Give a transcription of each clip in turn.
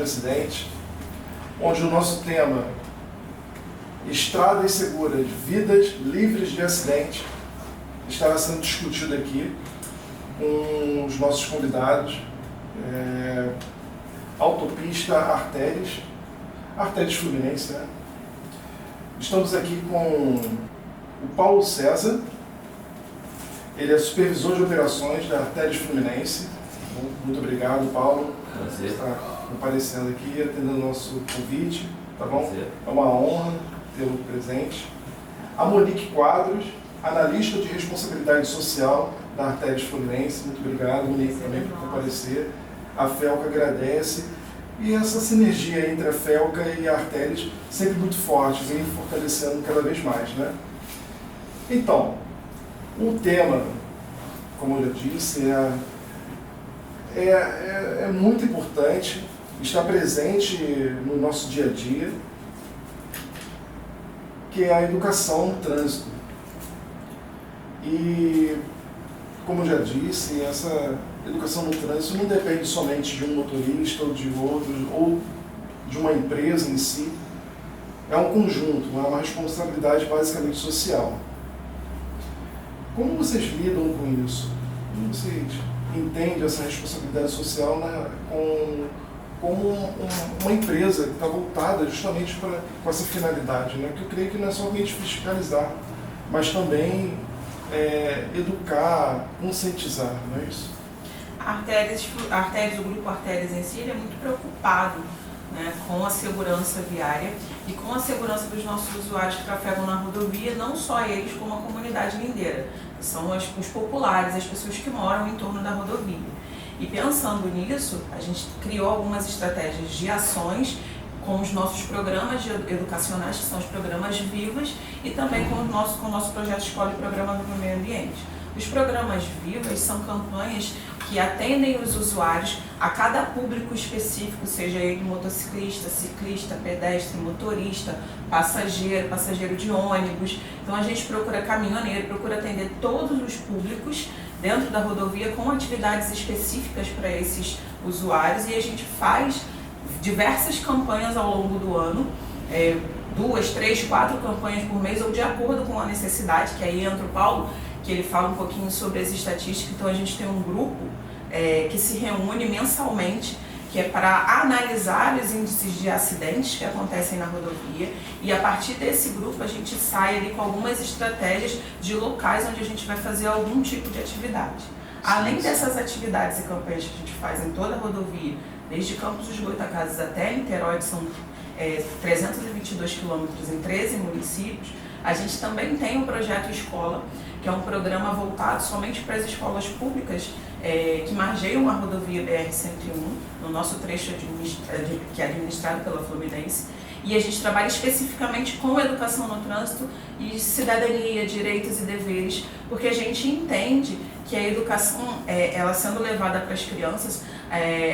de acidentes, onde o nosso tema Estradas Seguras, Vidas Livres de Acidente, estará sendo discutido aqui com os nossos convidados. Autopista Artéries Fluminense, né? Estamos aqui com o Paulo César, ele é supervisor de operações da Artéries Fluminense. Muito obrigado, Paulo, por estar comparecendo aqui e atendendo o nosso convite, tá bom? Prazer. É uma honra tê-lo presente. A Monique Quadros, analista de responsabilidade social da Artéries Fluminense. Muito obrigado, Monique, também por comparecer. A FELCA agradece. E essa sinergia entre a FELCA e a Artéries sempre muito forte, vem fortalecendo cada vez mais, né? Então, o tema, como eu já disse, é muito importante, está presente no nosso dia a dia, que é a educação no trânsito. E, como eu já disse, essa educação no trânsito não depende somente de um motorista ou de outros, ou de uma empresa em si. É um conjunto, é uma responsabilidade basicamente social. Como vocês lidam com isso? Como vocês entendem essa responsabilidade social como uma empresa que está voltada justamente com essa finalidade, né? Que eu creio que não é somente fiscalizar, mas também educar, conscientizar, não é isso? O grupo Artéries em si, ele é muito preocupado, né, com a segurança viária e com a segurança dos nossos usuários que trafegam na rodovia, não só eles, como a comunidade lindeira, que são os populares, as pessoas que moram em torno da rodovia. E pensando nisso, a gente criou algumas estratégias de ações com os nossos programas educacionais, que são os programas Vivas, e também com o nosso projeto Escola e Programa do Meio Ambiente. Os programas Vivas são campanhas que atendem os usuários a cada público específico, seja ele motociclista, ciclista, pedestre, motorista, passageiro de ônibus. Então a gente procura caminhoneiro, procura atender todos os públicos dentro da rodovia com atividades específicas para esses usuários, e a gente faz diversas campanhas ao longo do ano, 2, 3, 4 campanhas por mês, ou de acordo com a necessidade, que aí entra o Paulo, que ele fala um pouquinho sobre as estatísticas. Então a gente tem um grupo que se reúne mensalmente, que é para analisar os índices de acidentes que acontecem na rodovia, e a partir desse grupo a gente sai ali com algumas estratégias de locais onde a gente vai fazer algum tipo de atividade. Além dessas atividades e campanhas que a gente faz em toda a rodovia, desde Campos dos Goytacazes até Niterói, que são 322 quilômetros em 13 municípios, a gente também tem o projeto Escola, que é um programa voltado somente para as escolas públicas que margeiam a rodovia BR-101, no nosso trecho que é administrado pela Fluminense. E a gente trabalha especificamente com educação no trânsito e cidadania, direitos e deveres, porque a gente entende que a educação, ela sendo levada para as crianças,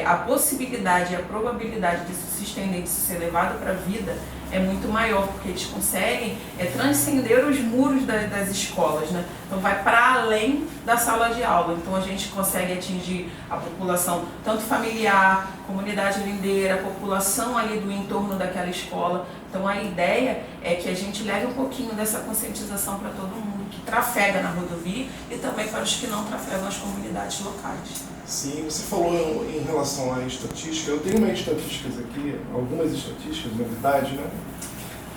a possibilidade e a probabilidade disso se estender, de ser levado para a vida, é muito maior, porque eles conseguem transcender os muros das escolas, né? Então vai para além da sala de aula. Então a gente consegue atingir a população, tanto familiar, comunidade lindeira, a população ali do entorno daquela escola. Então a ideia é que a gente leve um pouquinho dessa conscientização para todo mundo que trafega na rodovia e também para os que não trafegam nas comunidades locais. Sim, você falou em relação à estatística. Eu tenho umas estatísticas aqui, algumas estatísticas, na verdade, né?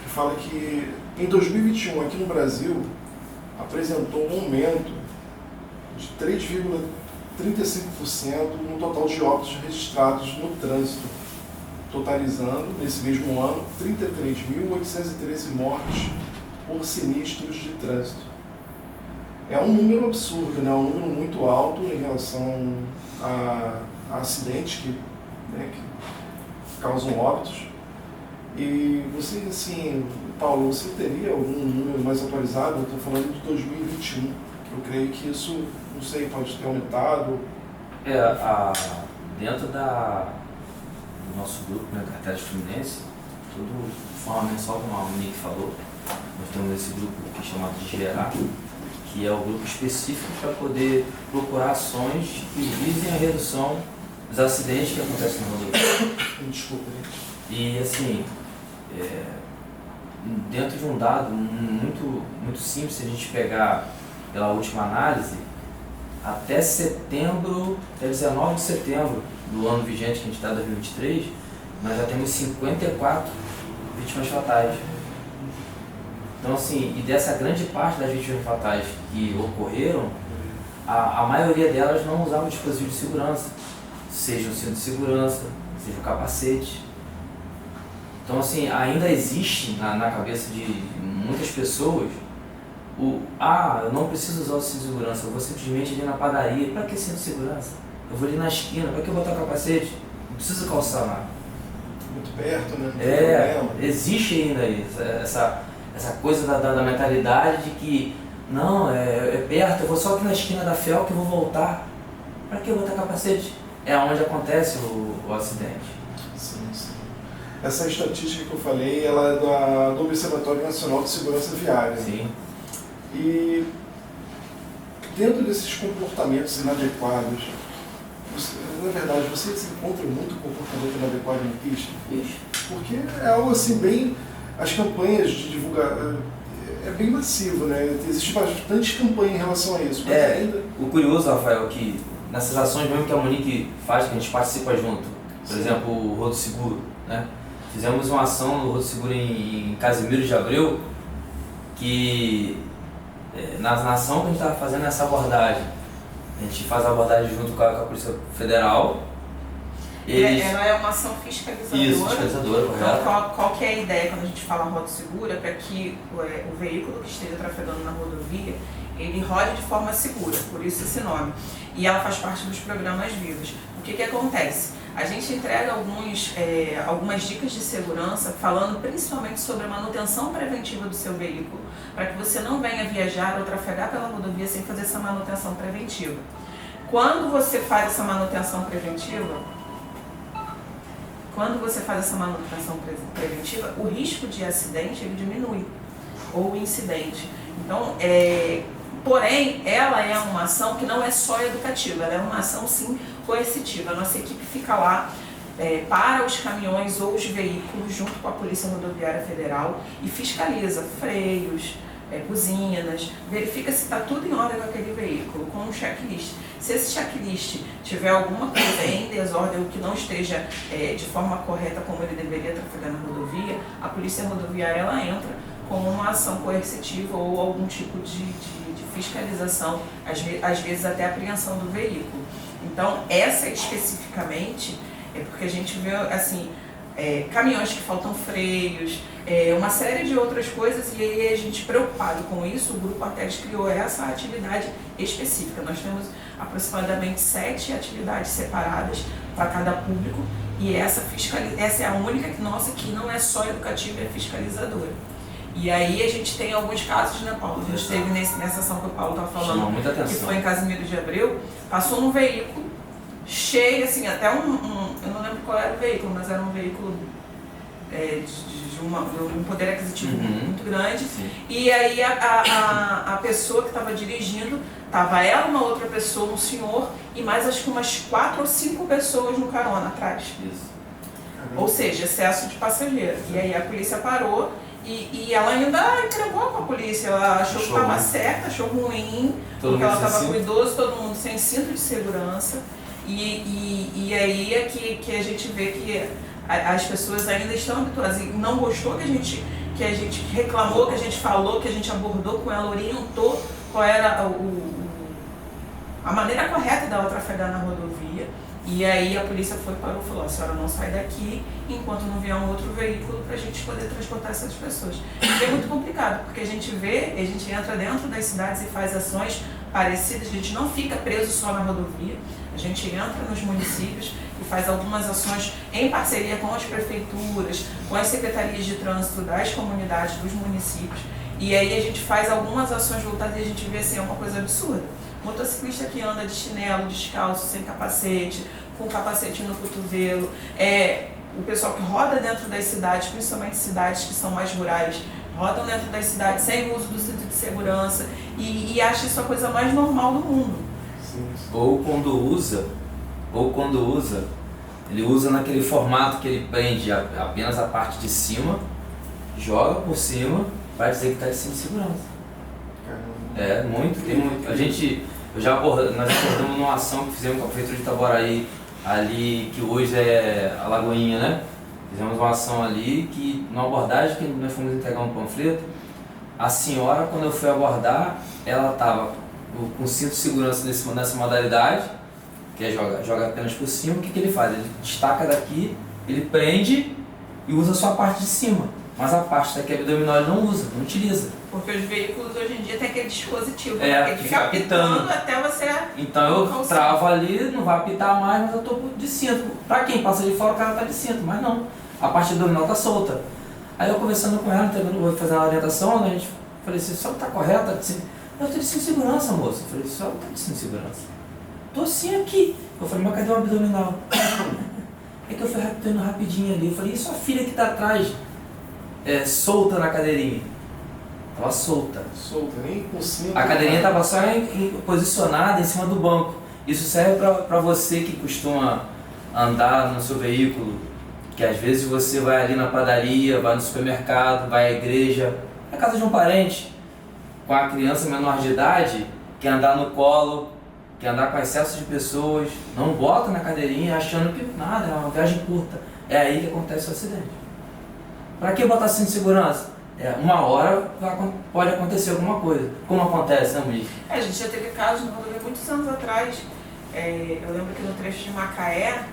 Que fala que em 2021, aqui no Brasil, apresentou um aumento de 3,35% no total de óbitos registrados no trânsito, totalizando, nesse mesmo ano, 33.813 mortes por sinistros de trânsito. É um número absurdo, né? Um número muito alto em relação a acidentes que causam óbitos. E você, assim, Paulo, você teria algum número mais atualizado? Eu estou falando de 2021. Eu creio que isso, não sei, pode ter aumentado. Dentro do nosso grupo, né, Artéries Fluminense, tudo de forma mensal, como a Monique falou, nós temos esse grupo que é chamado de GERA, que é o grupo específico para poder procurar ações que visem a redução dos acidentes que acontecem na rodovia. Desculpa, gente. E assim, dentro de um dado muito simples, se a gente pegar pela última análise, até 19 de setembro do ano vigente que a gente está, 2023, nós já temos 54 vítimas fatais. Então assim, e dessa grande parte das vítimas fatais que ocorreram, a maioria delas não usava o dispositivo de segurança, seja o cinto de segurança, seja o capacete. Então assim, ainda existe na cabeça de muitas pessoas eu não preciso usar o cinto de segurança, eu vou simplesmente ir na padaria. Para que cinto de segurança? Eu vou ali na esquina, para que eu botar o capacete? Não preciso calçar lá. Muito perto, né? Existe ainda isso, essa coisa da mentalidade de que não, é perto, eu vou só aqui na esquina da FEL que eu vou voltar. Para que eu botar capacete? É onde acontece o acidente. Sim. Essa estatística que eu falei, ela é do Observatório Nacional de Segurança Viária. Sim. E dentro desses comportamentos inadequados, na verdade, vocês encontram muito comportamento inadequado em pista? Isso. Porque é algo assim bem... As campanhas de divulgação é bem massivo, né? Existe bastante campanha em relação a isso. Mas ainda... O curioso, Rafael, que nessas ações mesmo que a Monique faz, que a gente participa junto, por exemplo, o Rodo Seguro, né? Fizemos uma ação no Rodo Seguro em Casimiro de Abreu, que na ação que a gente estava fazendo essa abordagem, a gente faz a abordagem junto com a Polícia Federal. Ela é uma ação fiscalizadora. Isso, fiscalizadora, correto. Então, qual que é a ideia quando a gente fala roda segura? Para que o veículo que esteja trafegando na rodovia, ele rode de forma segura, por isso esse nome. E ela faz parte dos programas vivos. O que acontece? A gente entrega algumas dicas de segurança, falando principalmente sobre a manutenção preventiva do seu veículo, para que você não venha viajar ou trafegar pela rodovia sem fazer essa manutenção preventiva. Quando você faz essa manutenção preventiva, o risco de acidente ele diminui, ou incidente. Então, porém, ela é uma ação que não é só educativa, ela é uma ação sim coercitiva. A nossa equipe fica lá para os caminhões ou os veículos junto com a Polícia Rodoviária Federal e fiscaliza freios, buzinas, verifica se está tudo em ordem com aquele veículo, com um checklist. Se esse checklist tiver alguma coisa em desordem ou que não esteja de forma correta como ele deveria trafegar na rodovia, a Polícia Rodoviária ela entra com uma ação coercitiva ou algum tipo de fiscalização, às vezes até apreensão do veículo. Então, essa especificamente é porque a gente vê assim, caminhões que faltam freios, uma série de outras coisas, e aí a gente, preocupado com isso, o Grupo Artéries criou essa atividade específica. Nós temos aproximadamente 7 atividades separadas para cada público, e essa é a única nossa que não é só educativa, é fiscalizadora. E aí a gente tem alguns casos, né, Paulo? A gente teve nessa ação que o Paulo está falando, que foi em Casimiro de Abreu, passou um veículo cheio, assim, até eu não lembro qual era o veículo, mas era um veículo de um poder aquisitivo muito grande. Sim. E aí a pessoa que estava dirigindo, estava ela, uma outra pessoa, um senhor, e mais acho que umas 4 ou 5 pessoas no carona atrás. Isso. Ou seja, excesso de passageiro. E aí a polícia parou e ela ainda entregou para a polícia. Ela achou que estava certa, achou ruim, porque ela estava com idoso, todo mundo sem cinto de segurança. E aí é que a gente vê que as pessoas ainda estão habituadas e não gostou que a gente reclamou, que a gente falou, que a gente abordou com ela, orientou qual era a maneira correta dela trafegar na rodovia. E aí a polícia parou e falou: a senhora não sai daqui enquanto não vier um outro veículo para a gente poder transportar essas pessoas. E é muito complicado, porque a gente entra dentro das cidades e faz ações parecidas, a gente não fica preso só na rodovia, a gente entra nos municípios e faz algumas ações em parceria com as prefeituras, com as secretarias de trânsito das comunidades, dos municípios, e aí a gente faz algumas ações voltadas e a gente vê assim, é uma coisa absurda. Motociclista que anda de chinelo, descalço, sem capacete, com capacete no cotovelo, o pessoal que roda dentro das cidades, principalmente cidades que são mais rurais, rodam dentro das cidades sem o uso do cinto de segurança e acha isso a coisa mais normal do mundo. Sim. Ou quando usa, Ele usa naquele formato que ele prende apenas a parte de cima, joga por cima para dizer que está em cinto de segurança. É, muito, tem muito. Nós abordamos numa ação que fizemos com a Prefeitura de Itaboraí, ali, que hoje é a Lagoinha, né? Fizemos uma ação ali, que numa abordagem que nós fomos entregar um panfleto, a senhora, quando eu fui abordar, ela estava com cinto de segurança nessa modalidade, que é joga apenas por cima. O que ele faz? Ele destaca daqui, ele prende e usa só a parte de cima, mas a parte daqui abdominal ele não usa, não utiliza. Porque os veículos hoje em dia tem aquele dispositivo que fica apitando até você... Então eu travo ali, não vai apitar mais, mas eu estou de cinto. Para quem passa de fora, o cara está de cinto, mas não, a parte abdominal está solta. Aí eu conversando com ela, vou fazer uma orientação, né? A gente falei assim, só está correta? Eu estou de cinto de segurança, moça. Eu falei, só está de cinto de segurança. Estou sim aqui. Eu falei, mas cadê o abdominal? É que eu fui indo rapidinho ali. Eu falei, e sua filha que está atrás, solta na cadeirinha? Estava solta. Solta, nem por cima. A cadeirinha estava só posicionada em cima do banco. Isso serve para você que costuma andar no seu veículo, que às vezes você vai ali na padaria, vai no supermercado, vai à igreja, na casa de um parente, com a criança menor de idade, quer andar no colo, quer andar com excesso de pessoas, não bota na cadeirinha achando que nada, é uma viagem curta. É aí que acontece o acidente. Para que botar cinto de segurança? Uma hora pode acontecer alguma coisa. Como acontece, né, Monique? A gente já teve casos no rodovia muitos anos atrás. Eu lembro que no trecho de Macaé,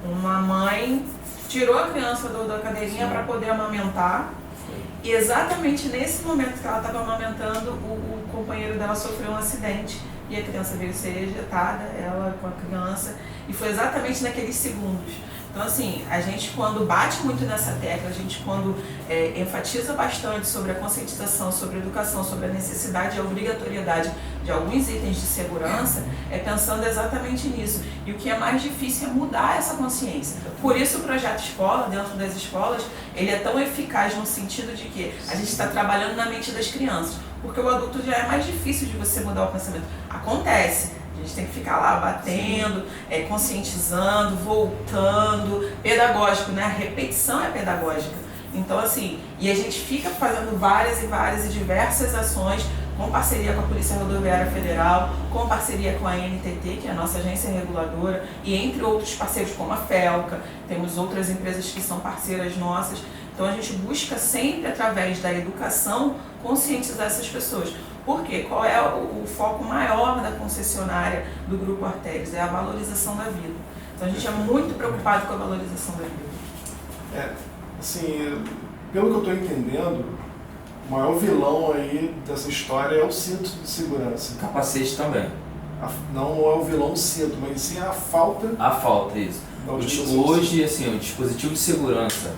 uma mãe tirou a criança da cadeirinha para poder amamentar. E exatamente nesse momento que ela estava amamentando, o companheiro dela sofreu um acidente. E a criança veio ser ejetada, ela com a criança. E foi exatamente naqueles segundos. Então, assim, a gente quando bate muito nessa tecla, a gente quando enfatiza bastante sobre a conscientização, sobre a educação, sobre a necessidade e a obrigatoriedade de alguns itens de segurança, pensando exatamente nisso. E o que é mais difícil é mudar essa consciência. Por isso o projeto escola, dentro das escolas, ele é tão eficaz no sentido de que a gente está trabalhando na mente das crianças. Porque o adulto já é mais difícil de você mudar o pensamento. Acontece. A gente tem que ficar lá batendo, conscientizando, voltando, pedagógico, né? A repetição é pedagógica. Então, assim, e a gente fica fazendo várias e diversas ações com parceria com a Polícia Rodoviária Federal, com parceria com a NTT, que é a nossa agência reguladora, e entre outros parceiros como a FELCA, temos outras empresas que são parceiras nossas. Então, a gente busca sempre, através da educação, conscientizar essas pessoas. Por quê? Qual é o foco maior da concessionária do Grupo Artérios? É a valorização da vida. Então a gente é muito preocupado com a valorização da vida. Assim, pelo que eu estou entendendo, o maior vilão aí dessa história é o cinto de segurança. Capacete também. Não é o vilão o cinto, mas sim a falta. A falta, isso. Hoje, assim, o dispositivo de segurança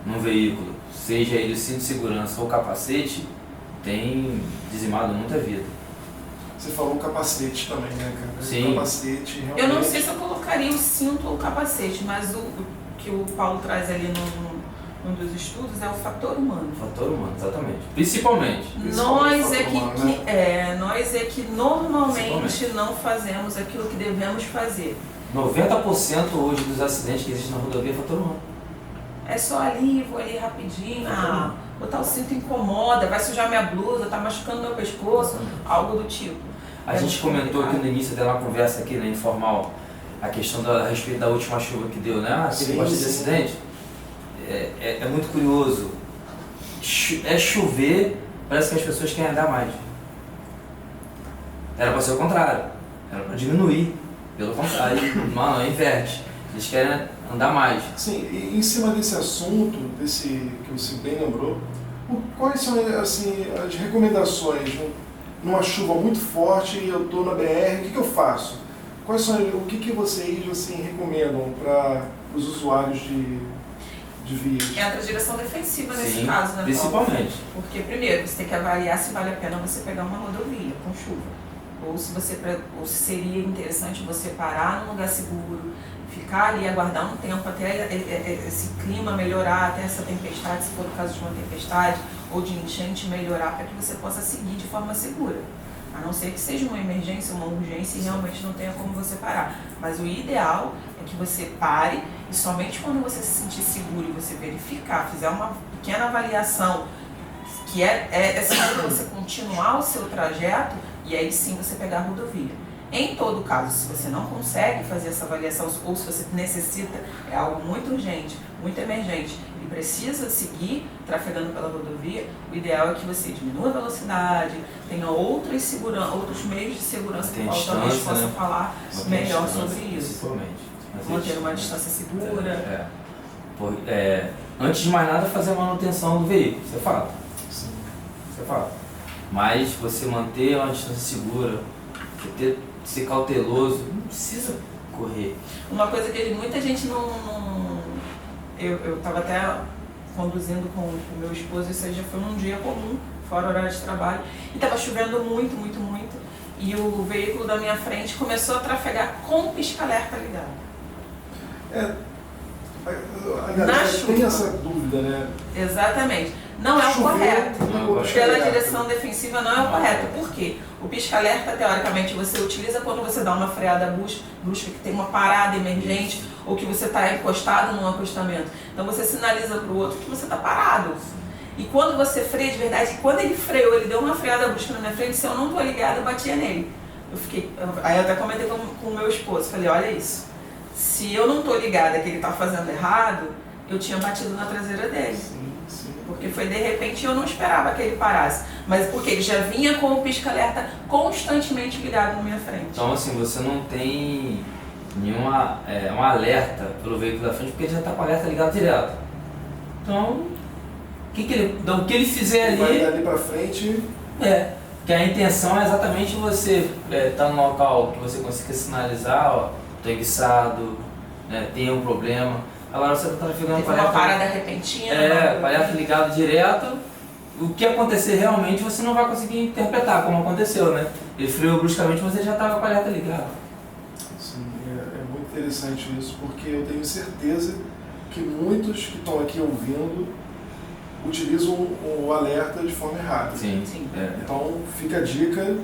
num veículo, seja ele o cinto de segurança ou capacete, tem dizimado muita vida. Você falou capacete também, né, cara? Sim. O capacete realmente... Eu não sei se eu colocaria o cinto ou o capacete, mas o que o Paulo traz ali num dos estudos é o fator humano. O fator humano, exatamente. Principalmente. Nós é que normalmente não fazemos aquilo que devemos fazer. 90% hoje dos acidentes que existem na rodovia é fator humano. É só ali, vou ali rapidinho, botar o cinto incomoda, vai sujar minha blusa, tá machucando meu pescoço, algo do tipo. A gente comentou aqui no início dela uma conversa aqui, né, informal, a questão a respeito da última chuva que deu, né? Teve bastante acidente. É muito curioso. É chover, parece que as pessoas querem andar mais. Era para ser o contrário, era para diminuir. Pelo contrário, não inverte. Eles querem andar mais. Sim, e em cima desse assunto, que você bem lembrou, quais são assim, as recomendações? Numa chuva muito forte, eu estou na BR, o que eu faço? O que vocês assim, recomendam para os usuários de vias? Entra a direção defensiva nesse Sim, caso, né, principalmente. Paulo? Porque, primeiro, você tem que avaliar se vale a pena você pegar uma rodovia com chuva. Ou se seria interessante você parar num lugar seguro, ficar ali, aguardar um tempo até esse clima melhorar, até essa tempestade, se for o caso de uma tempestade ou de enchente, melhorar para que você possa seguir de forma segura. A não ser que seja uma emergência, uma urgência e realmente não tenha como você parar. Mas o ideal é que você pare e somente quando você se sentir seguro e você verificar, fizer uma pequena avaliação, que é seguro você continuar o seu trajeto, e aí sim você pegar a rodovia. Em todo caso, se você não consegue fazer essa avaliação, ou se você necessita, é algo muito urgente, muito emergente, e precisa seguir trafegando pela rodovia, o ideal é que você diminua a velocidade, tenha outros meios de segurança, que o Paulo talvez possa falar melhor sobre isso. Manter uma distância segura. Antes de mais nada, fazer a manutenção do veículo, isso é fato. Sim. Isso é fato. Mas você manter uma distância segura, você ser cauteloso, não precisa correr. Uma coisa que muita gente não... Eu estava até conduzindo com o meu esposo, isso aí já foi num dia comum, fora horário de trabalho, e estava chovendo muito, muito, muito, e o veículo da minha frente começou a trafegar com o pisca-alerta ligado. A galera tem essa dúvida, né? Exatamente. Não é o correto. Pela direção defensiva não é o correto. Por quê? O pisca-alerta, teoricamente, você utiliza quando você dá uma freada brusca, que tem uma parada emergente, ou que você está encostado num acostamento. Então você sinaliza para o outro que você está parado. E quando você freia de verdade, quando ele freou, ele deu uma freada brusca na minha frente, se eu não estou ligada, eu batia nele. Aí eu até comentei com o meu esposo, falei, olha isso. Se eu não estou ligada que ele está fazendo errado, eu tinha batido na traseira dele. Sim. Porque foi de repente, eu não esperava que ele parasse. Mas porque ele já vinha com o pisca-alerta constantemente ligado na minha frente. Então assim, você não tem nenhuma um alerta pelo veículo da frente, porque ele já está com o alerta ligado direto. Então, o que ele fizer ali... Vai dali para frente... que a intenção é exatamente você estar num local que você consiga sinalizar, ó, tô enguiçado, tem um problema. Agora você está trafegando com uma parada repentina. Alerta ligado direto. O que acontecer realmente você não vai conseguir interpretar como aconteceu, né? Ele freou bruscamente, você já estava com o alerta ligado. Sim, é muito interessante isso, porque eu tenho certeza que muitos que estão aqui ouvindo utilizam o alerta de forma errada. Sim. Então fica a dica,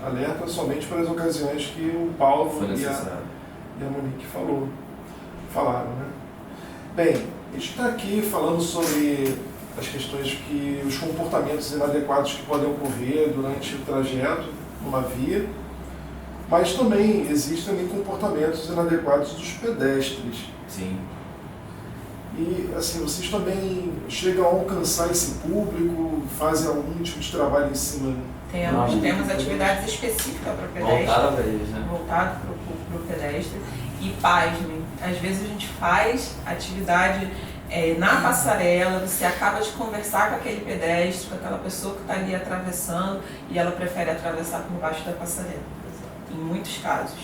alerta somente para as ocasiões que o Paulo e a Monique falaram, né? Bem, a gente está aqui falando sobre as questões os comportamentos inadequados que podem ocorrer durante o trajeto numa via, mas também existem comportamentos inadequados dos pedestres. Sim. E assim, vocês também chegam a alcançar esse público, fazem algum tipo de trabalho em cima? Temos atividades específicas para pedestre. Voltado para eles, né? Voltado para o pedestre. E pasmem, às vezes a gente faz atividade na passarela, você acaba de conversar com aquele pedestre, com aquela pessoa que está ali atravessando, e ela prefere atravessar por baixo da passarela. Em muitos casos.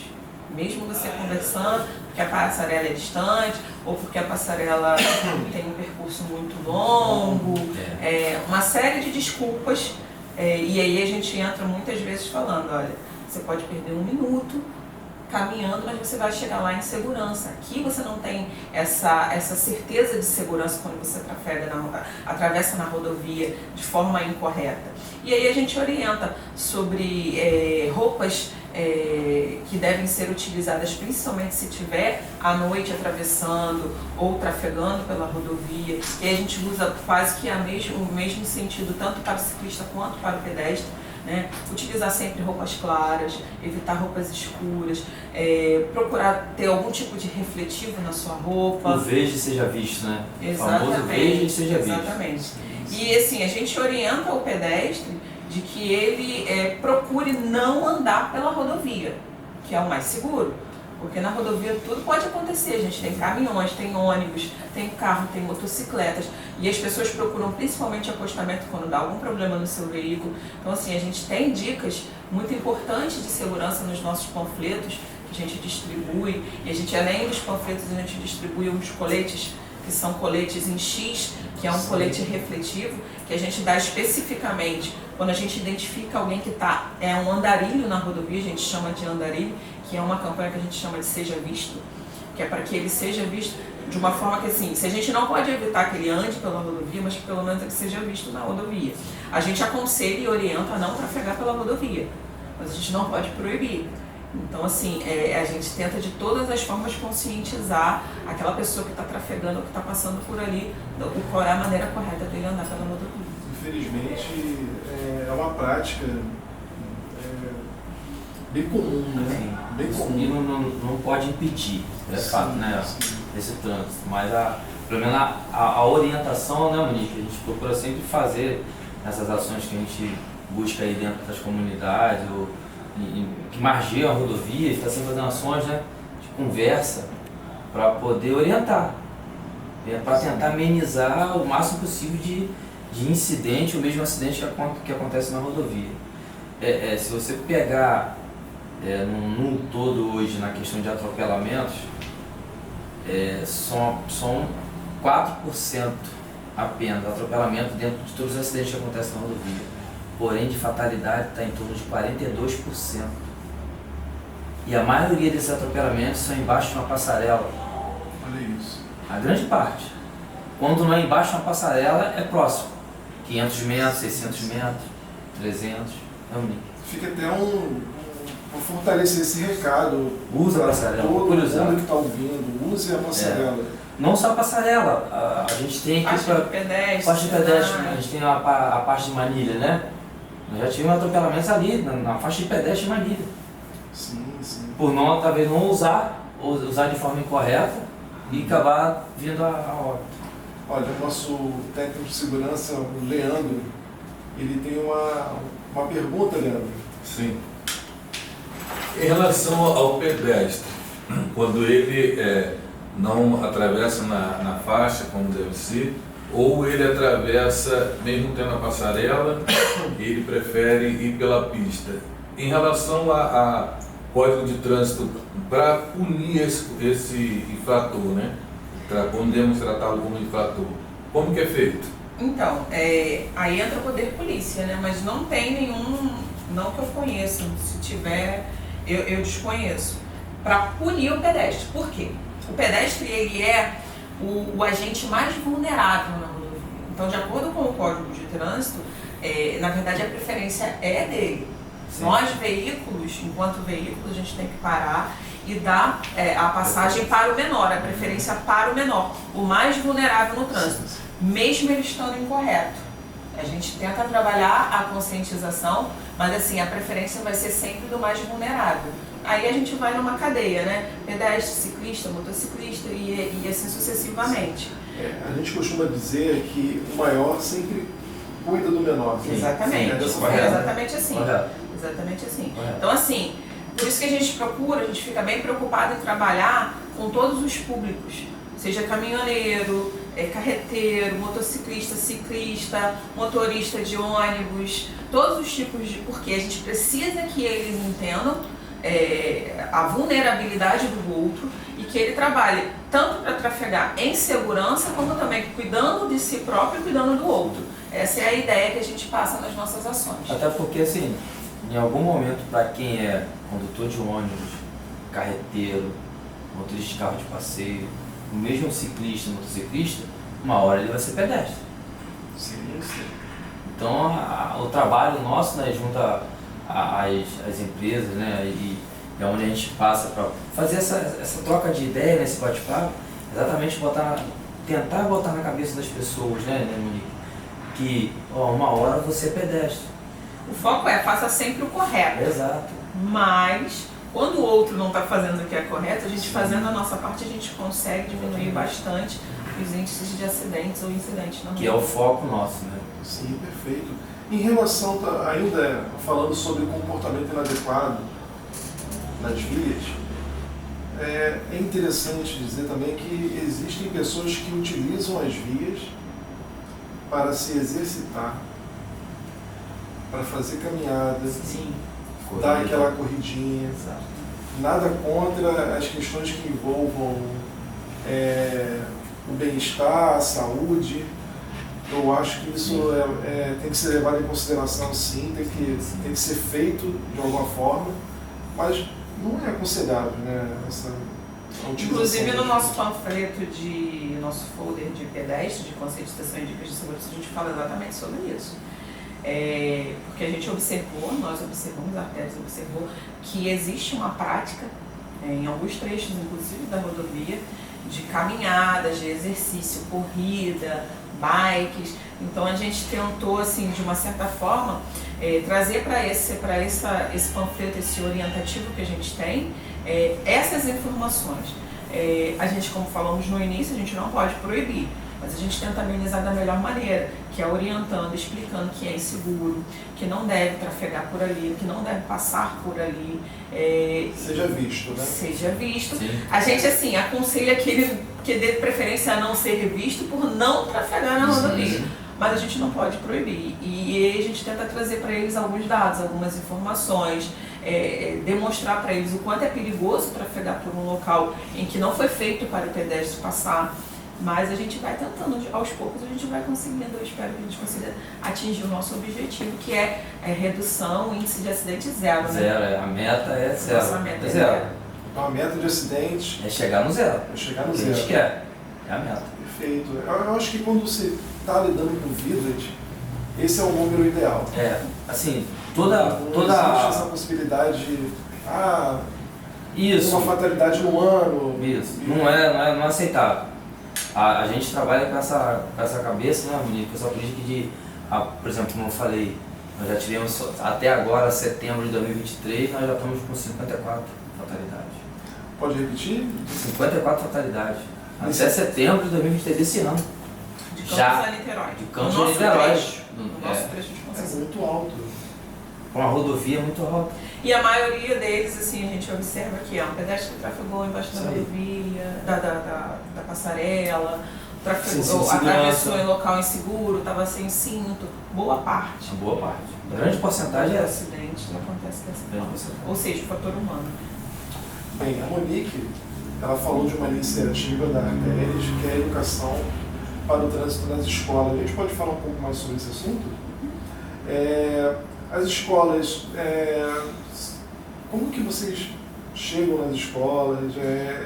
Mesmo você conversando, porque a passarela é distante, ou porque a passarela tem um percurso muito longo, uma série de desculpas, e aí a gente entra muitas vezes falando, olha, você pode perder 1 minuto caminhando, mas você vai chegar lá em segurança. Aqui você não tem essa certeza de segurança quando você atravessa na rodovia de forma incorreta. E aí a gente orienta sobre roupas que devem ser utilizadas principalmente se tiver à noite atravessando ou trafegando pela rodovia. E aí a gente usa quase que o mesmo sentido tanto para o ciclista quanto para o pedestre. Né? Utilizar sempre roupas claras, evitar roupas escuras, procurar ter algum tipo de refletivo na sua roupa. O veja e seja visto, né? Exatamente. O famoso veja e seja visto. Exatamente. E assim, a gente orienta o pedestre de que ele procure não andar pela rodovia, que é o mais seguro. Porque na rodovia tudo pode acontecer, a gente tem caminhões, tem ônibus, tem carro, tem motocicletas, e as pessoas procuram principalmente acostamento quando dá algum problema no seu veículo. Então assim, a gente tem dicas muito importantes de segurança nos nossos panfletos que a gente distribui, e a gente, além dos panfletos, a gente distribui uns coletes que são coletes em X, que é um colete refletivo, que a gente dá especificamente quando a gente identifica alguém que é um andarilho na rodovia, a gente chama de andarilho, que é uma campanha que a gente chama de Seja Visto, que é para que ele seja visto de uma forma que, assim, se a gente não pode evitar que ele ande pela rodovia, mas que pelo menos ele seja visto na rodovia. A gente aconselha e orienta a não trafegar pela rodovia, mas a gente não pode proibir. Então, assim, a gente tenta de todas as formas conscientizar aquela pessoa que está trafegando, que está passando por ali, qual é a maneira correta dele andar pela rodovia. Infelizmente, é uma prática bem comum, né? Sim. Bem Isso comum. não pode impedir, é Sim, fato, né? sim. Esse trânsito. Mas pelo menos a orientação, né, Monique? A gente procura sempre fazer essas ações que a gente busca aí dentro das comunidades, que margeiam a rodovia, está sempre fazendo ações, né, de conversa para poder orientar, para tentar amenizar o máximo possível de incidente, ou mesmo acidente que acontece na rodovia. Se você pegar num todo hoje na questão de atropelamentos, são 4% apenas de atropelamento dentro de todos os acidentes que acontecem na rodovia. Porém, de fatalidade está em torno de 42%. E a maioria desses atropelamentos são embaixo de uma passarela. Olha isso. A grande parte. Quando não é embaixo de uma passarela, é próximo. 500 metros, 600 metros, 300. Fica até para fortalecer esse recado. Usa a passarela. Todo mundo que está ouvindo, use a passarela. Não só a passarela. A gente tem aqui Faixa de pedestre. Faixa de pedestre, a gente tem a parte de Manilha, né? Nós já tivemos atropelamentos ali, na faixa de pedestre de Manilha. Sim, sim. Por talvez não usar, ou usar de forma incorreta e acabar vindo a óbito. Olha, o nosso técnico de segurança, o Leandro, ele tem uma pergunta, Leandro. Sim. Em relação ao pedestre, quando ele não atravessa na faixa, como deve ser, ou ele atravessa, mesmo tendo a passarela, ele prefere ir pela pista. Em relação a Código de Trânsito, para punir esse infrator, né? Podemos tratá-lo como infrator. Como que é feito? Então, aí entra o poder polícia, né? Mas não tem nenhum, não que eu conheça, se tiver, eu desconheço, para punir o pedestre. Por quê? O pedestre, ele é o agente mais vulnerável na rodovia. Então, de acordo com o Código de Trânsito, na verdade a preferência é dele. Sim. Nós, veículos, enquanto veículos, a gente tem que parar e dar a passagem para o menor, a preferência para o menor, o mais vulnerável no trânsito, mesmo ele estando incorreto. A gente tenta trabalhar a conscientização, mas assim, a preferência vai ser sempre do mais vulnerável. Aí a gente vai numa cadeia, né? Pedestre, ciclista, motociclista e assim sucessivamente. A gente costuma dizer que o maior sempre cuida do menor. Sim. Exatamente. Sim, é exatamente assim. Exatamente assim. Correto. Então, assim, por isso que a gente fica bem preocupado em trabalhar com todos os públicos, seja caminhoneiro, carreteiro, motociclista, ciclista, motorista de ônibus, todos os tipos de... Porque a gente precisa que eles entendam a vulnerabilidade do outro e que ele trabalhe tanto para trafegar em segurança, como também cuidando de si próprio e cuidando do outro. Essa é a ideia que a gente passa nas nossas ações. Até porque, assim, em algum momento, para quem é condutor de ônibus, carreteiro, motorista de carro de passeio, o mesmo ciclista, motociclista, uma hora ele vai ser pedestre. Sim, sim. Então, o trabalho nosso, né, junto às empresas, né, e é onde a gente passa para fazer essa troca de ideia, né, esse bate-papo, exatamente tentar botar na cabeça das pessoas, né, Monique, que uma hora você é pedestre. O foco faça sempre o correto. Exato. Mas, quando o outro não está fazendo o que é correto, a gente fazendo a nossa parte, a gente consegue diminuir bastante os índices de acidentes ou incidentes na rua. Que é o foco nosso, né? Sim, perfeito. Em relação, ainda falando sobre comportamento inadequado nas vias, é interessante dizer também que existem pessoas que utilizam as vias para se exercitar, para fazer caminhadas, Sim. dar aquela corridinha. Exato. Nada contra as questões que envolvam o bem-estar, a saúde. Eu acho que isso tem que ser levado em consideração, sim, tem que ser feito de alguma forma, mas não é aconselhável, né, essa utilização. Inclusive no nosso panfleto, nosso folder de pedestre, de conscientização e dicas de segurança, a gente fala exatamente sobre isso. porque a gente nós observamos, a Artetes observou, que existe uma prática, em alguns trechos, inclusive, da rodovia, de caminhadas, de exercício, corrida, bikes. Então a gente tentou, assim, de uma certa forma, trazer para esse panfleto, esse orientativo que a gente tem, essas informações. A gente, como falamos no início, a gente não pode proibir, mas a gente tenta amenizar da melhor maneira, que é orientando, explicando que é inseguro, que não deve trafegar por ali, que não deve passar por ali. Seja visto, né? Seja visto. Sim. A gente, assim, aconselha que dê preferência a não ser visto por não trafegar na rodovia. Mas a gente não pode proibir. E a gente tenta trazer para eles alguns dados, algumas informações, demonstrar para eles o quanto é perigoso trafegar por um local em que não foi feito para o pedestre passar. Mas a gente vai tentando, aos poucos a gente vai conseguindo, eu espero que a gente consiga atingir o nosso objetivo, que é redução, índice de acidente zero. Né? Zero, a meta é zero. Nossa meta é zero. zero. A meta de acidentes É chegar no zero. é chegar no O que a zero. gente quer. É a meta. Perfeito. Eu acho que quando você está lidando com vidas, esse é o número ideal. Assim, Não existe essa possibilidade de Isso. uma fatalidade no ano. Isso. Não é aceitável. A gente trabalha com essa cabeça, né, Monique? Com essa política de, por exemplo, como eu falei, nós já tivemos, até agora, setembro de 2023, nós já estamos com 54 fatalidades. Pode repetir? 54 fatalidades. Até setembro de 2023 desse ano. De Campos Já. a Niterói. De Campos No a nosso Niterói. trecho. No nosso trecho de É concessão. muito alto. Uma rodovia muito alta. E a maioria deles, assim, a gente observa que é um pedestre que trafegou embaixo da rodovia, da passarela, atravessou em local inseguro, estava sem cinto, boa parte. Uma boa parte. A grande porcentagem é essa. Acidente acontece dessa Grande forma. porcentagem. Ou seja, o fator humano. Bem, a Monique, ela falou de uma iniciativa da Artetes, que é a educação para o trânsito nas escolas. A gente pode falar um pouco mais sobre esse assunto? As escolas, como que vocês chegam nas escolas?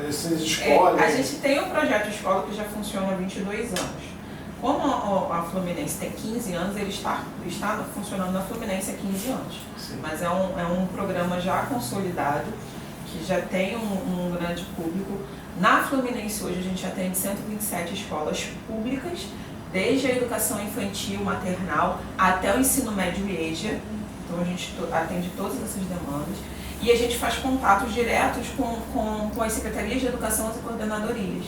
Essas escolas... A gente tem um projeto escola que já funciona há 22 anos. Como a Fluminense tem 15 anos, ele está funcionando na Fluminense há 15 anos. Sim. Mas é um programa já consolidado, que já tem um grande público. Na Fluminense hoje a gente atende 127 escolas públicas, desde a educação infantil, maternal, até o ensino médio e EJA. Então a gente atende todas essas demandas. E a gente faz contatos diretos com as secretarias de educação e coordenadorias.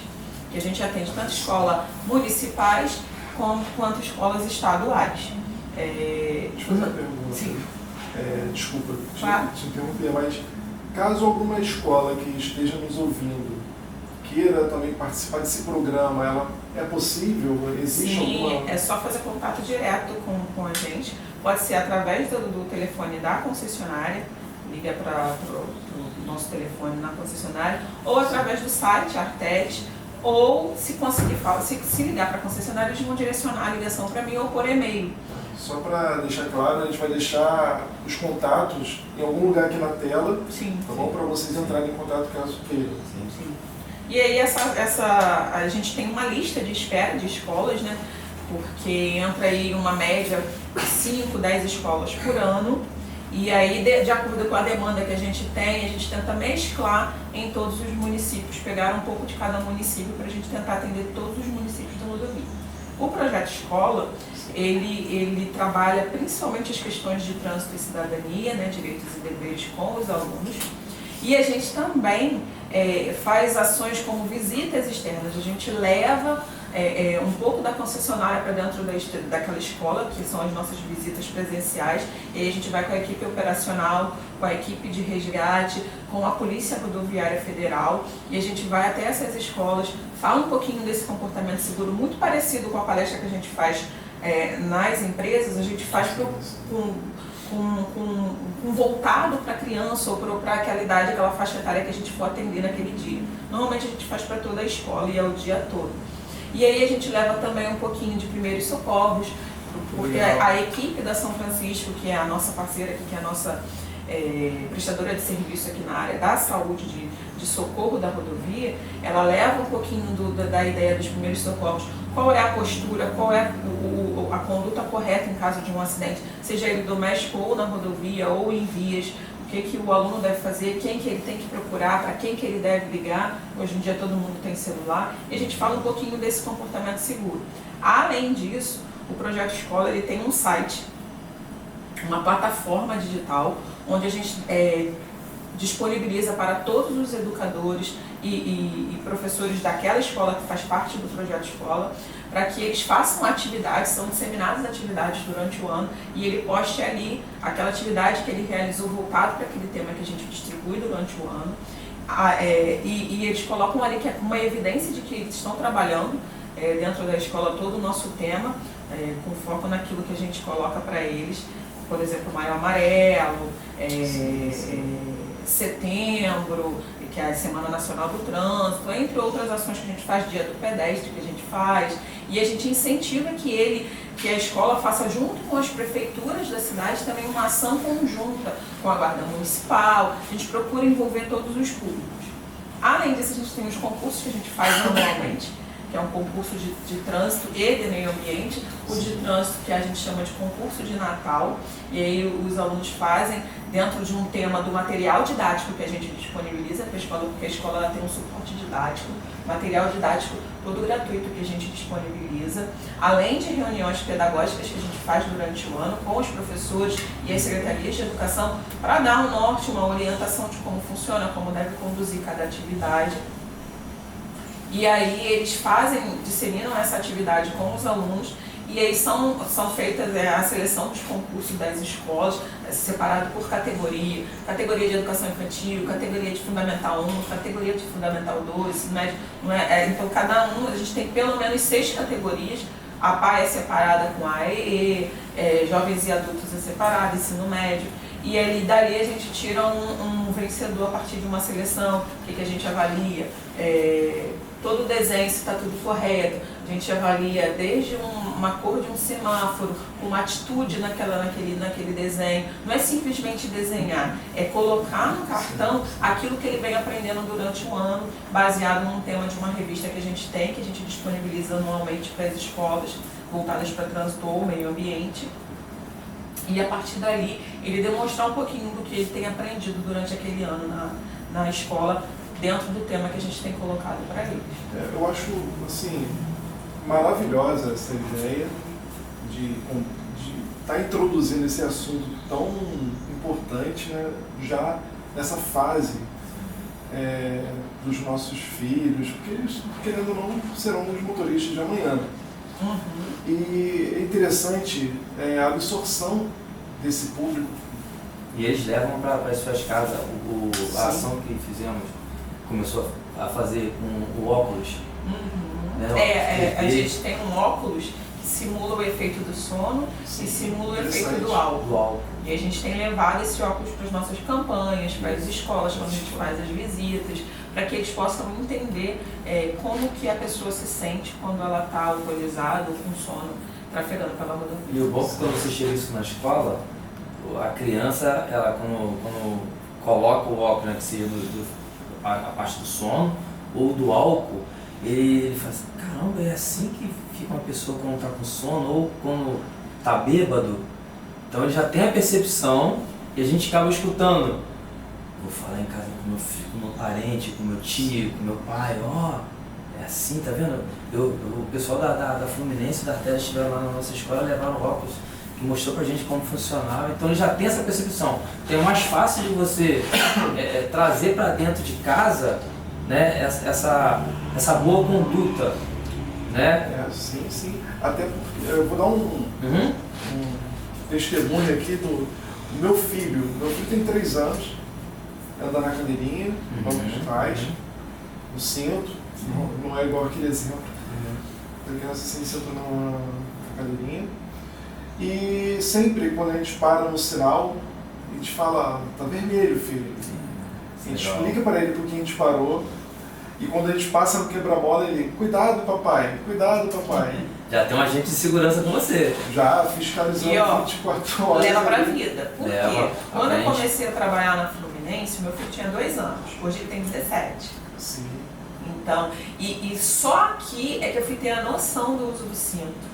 Que a gente atende tanto escolas municipais quanto escolas estaduais. Deixa eu fazer uma pergunta. Sim. Desculpa Claro. te interromper, mas caso alguma escola que esteja nos ouvindo queira também participar desse programa, ela é possível? Existe Sim, alguma... é só fazer contato direto com a gente. Pode ser através do telefone da concessionária, liga para o nosso telefone na concessionária, ou através do site Artetes, ou se conseguir se ligar para a concessionária, eles vão direcionar a ligação para mim ou por e-mail. Só para deixar claro, a gente vai deixar os contatos em algum lugar aqui na tela, Sim. tá bom? Para vocês entrarem em contato caso queiram. Sim. E aí a gente tem uma lista de espera de escolas, né? Porque entra aí uma média 5, 10 escolas por ano. E aí, de acordo com a demanda que a gente tem, a gente tenta mesclar em todos os municípios, pegar um pouco de cada município para a gente tentar atender todos os municípios da rodovia. O projeto escola, ele trabalha principalmente as questões de trânsito e cidadania, né, direitos e deveres com os alunos. E a gente também faz ações como visitas externas. A gente leva um pouco da concessionária para dentro daquela escola, que são as nossas visitas presenciais, e aí a gente vai com a equipe operacional, com a equipe de resgate, com a Polícia Rodoviária Federal, e a gente vai até essas escolas, fala um pouquinho desse comportamento seguro, muito parecido com a palestra que a gente faz nas empresas, a gente faz voltado para a criança ou para aquela idade, aquela faixa etária que a gente for atender naquele dia. Normalmente a gente faz para toda a escola e é o dia todo. E aí a gente leva também um pouquinho de primeiros socorros, porque a equipe da São Francisco, que é a nossa parceira aqui, que é a nossa prestadora de serviço aqui na área da saúde, de socorro da rodovia, ela leva um pouquinho da ideia dos primeiros socorros qual é a postura, qual é a conduta correta em caso de um acidente, seja ele doméstico ou na rodovia ou em vias, o que o aluno deve fazer, quem que ele tem que procurar, para quem que ele deve ligar. Hoje em dia todo mundo tem celular, e a gente fala um pouquinho desse comportamento seguro. Além disso, o Projeto Escola ele tem um site, uma plataforma digital, onde a gente disponibiliza para todos os educadores e professores daquela escola que faz parte do Projeto Escola, para que eles façam atividades, são disseminadas atividades durante o ano, e ele poste ali aquela atividade que ele realizou voltado para aquele tema que a gente distribui durante o ano, e eles colocam ali que é uma evidência de que eles estão trabalhando dentro da escola todo o nosso tema, com foco naquilo que a gente coloca para eles, por exemplo, Maio Amarelo, Setembro, que é a Semana Nacional do Trânsito, entre outras ações que a gente faz, Dia do Pedestre que a gente faz, e a gente incentiva que a escola faça junto com as prefeituras da cidade também uma ação conjunta com a Guarda Municipal. A gente procura envolver todos os públicos. Além disso, a gente tem os concursos que a gente faz anualmente, que é um concurso de trânsito e de meio ambiente, o de trânsito que a gente chama de concurso de Natal, e aí os alunos fazem dentro de um tema do material didático que a gente disponibiliza para a escola, porque a escola ela tem um suporte didático, material didático todo gratuito que a gente disponibiliza, além de reuniões pedagógicas que a gente faz durante o ano com os professores e as secretarias de educação, para dar um norte, uma orientação de como funciona, como deve conduzir cada atividade. E aí eles disseminam essa atividade com os alunos, e aí são feitas a seleção dos concursos das escolas, separado por categoria de educação infantil, categoria de Fundamental 1, categoria de Fundamental 2, né? Então cada um, a gente tem pelo menos 6 categorias, a PA é separada com a AEE, jovens e adultos é separado, ensino médio, e aí dali a gente tira um vencedor a partir de uma seleção, o que a gente avalia, todo o desenho, se está tudo correto, a gente avalia desde uma cor de um semáforo, uma atitude naquele desenho. Não é simplesmente desenhar, é colocar no cartão aquilo que ele vem aprendendo durante o ano, baseado num tema de uma revista que a gente tem, que a gente disponibiliza anualmente para as escolas voltadas para trânsito ou meio ambiente. E a partir dali, ele demonstrar um pouquinho do que ele tem aprendido durante aquele ano na escola, dentro do tema que a gente tem colocado para eles. Eu acho, assim, maravilhosa essa ideia de estar introduzindo esse assunto tão importante, né, já nessa fase dos nossos filhos, porque eles, querendo ou não, serão os motoristas de amanhã. Uhum. E é interessante a absorção desse público. E eles levam para as suas casas a ação que fizemos, começou a fazer com o óculos. Uhum. Né? A gente tem um óculos que simula o efeito do sono. Sim. E simula o efeito do álcool. E a gente tem levado esse óculos para as nossas campanhas, para as escolas, quando a gente faz as visitas, para que eles possam entender como que a pessoa se sente quando ela está alcoolizada ou com sono, trafegando pela rodovia. E o bom é que quando você chega isso na escola, a criança, ela quando coloca o óculos, né, que seria a parte do sono ou do álcool, ele fala assim, caramba, é assim que fica uma pessoa quando está com sono ou quando está bêbado. Então ele já tem a percepção e a gente acaba escutando. Vou falar em casa com meu filho, com meu parente, com meu tio, com meu pai, é assim, tá vendo? O pessoal da Fluminense, da Artéria, estiveram lá na nossa escola, levaram óculos, que mostrou pra gente como funcionava. Então ele já tem essa percepção. Então é mais fácil de você trazer para dentro de casa, né, essa boa conduta, né? Sim. Até porque eu vou dar um testemunho aqui do meu filho. Meu filho tem 3 anos, anda na cadeirinha, banco de trás, no cinto, não é igual aquele exemplo da criança sem cinto na cadeirinha. E sempre quando a gente para no sinal, a gente fala, tá vermelho, filho. A gente explica para ele por que a gente parou. E quando a gente passa no quebra-mola, ele, cuidado papai. Já tem um agente de segurança com você. Já fiscalizando 24 horas. Leva pra vida. Por quê? Quando eu comecei a trabalhar na Fluminense, meu filho tinha 2 anos. Hoje ele tem 17. Sim. Então, e só aqui é que eu fui ter a noção do uso do cinto,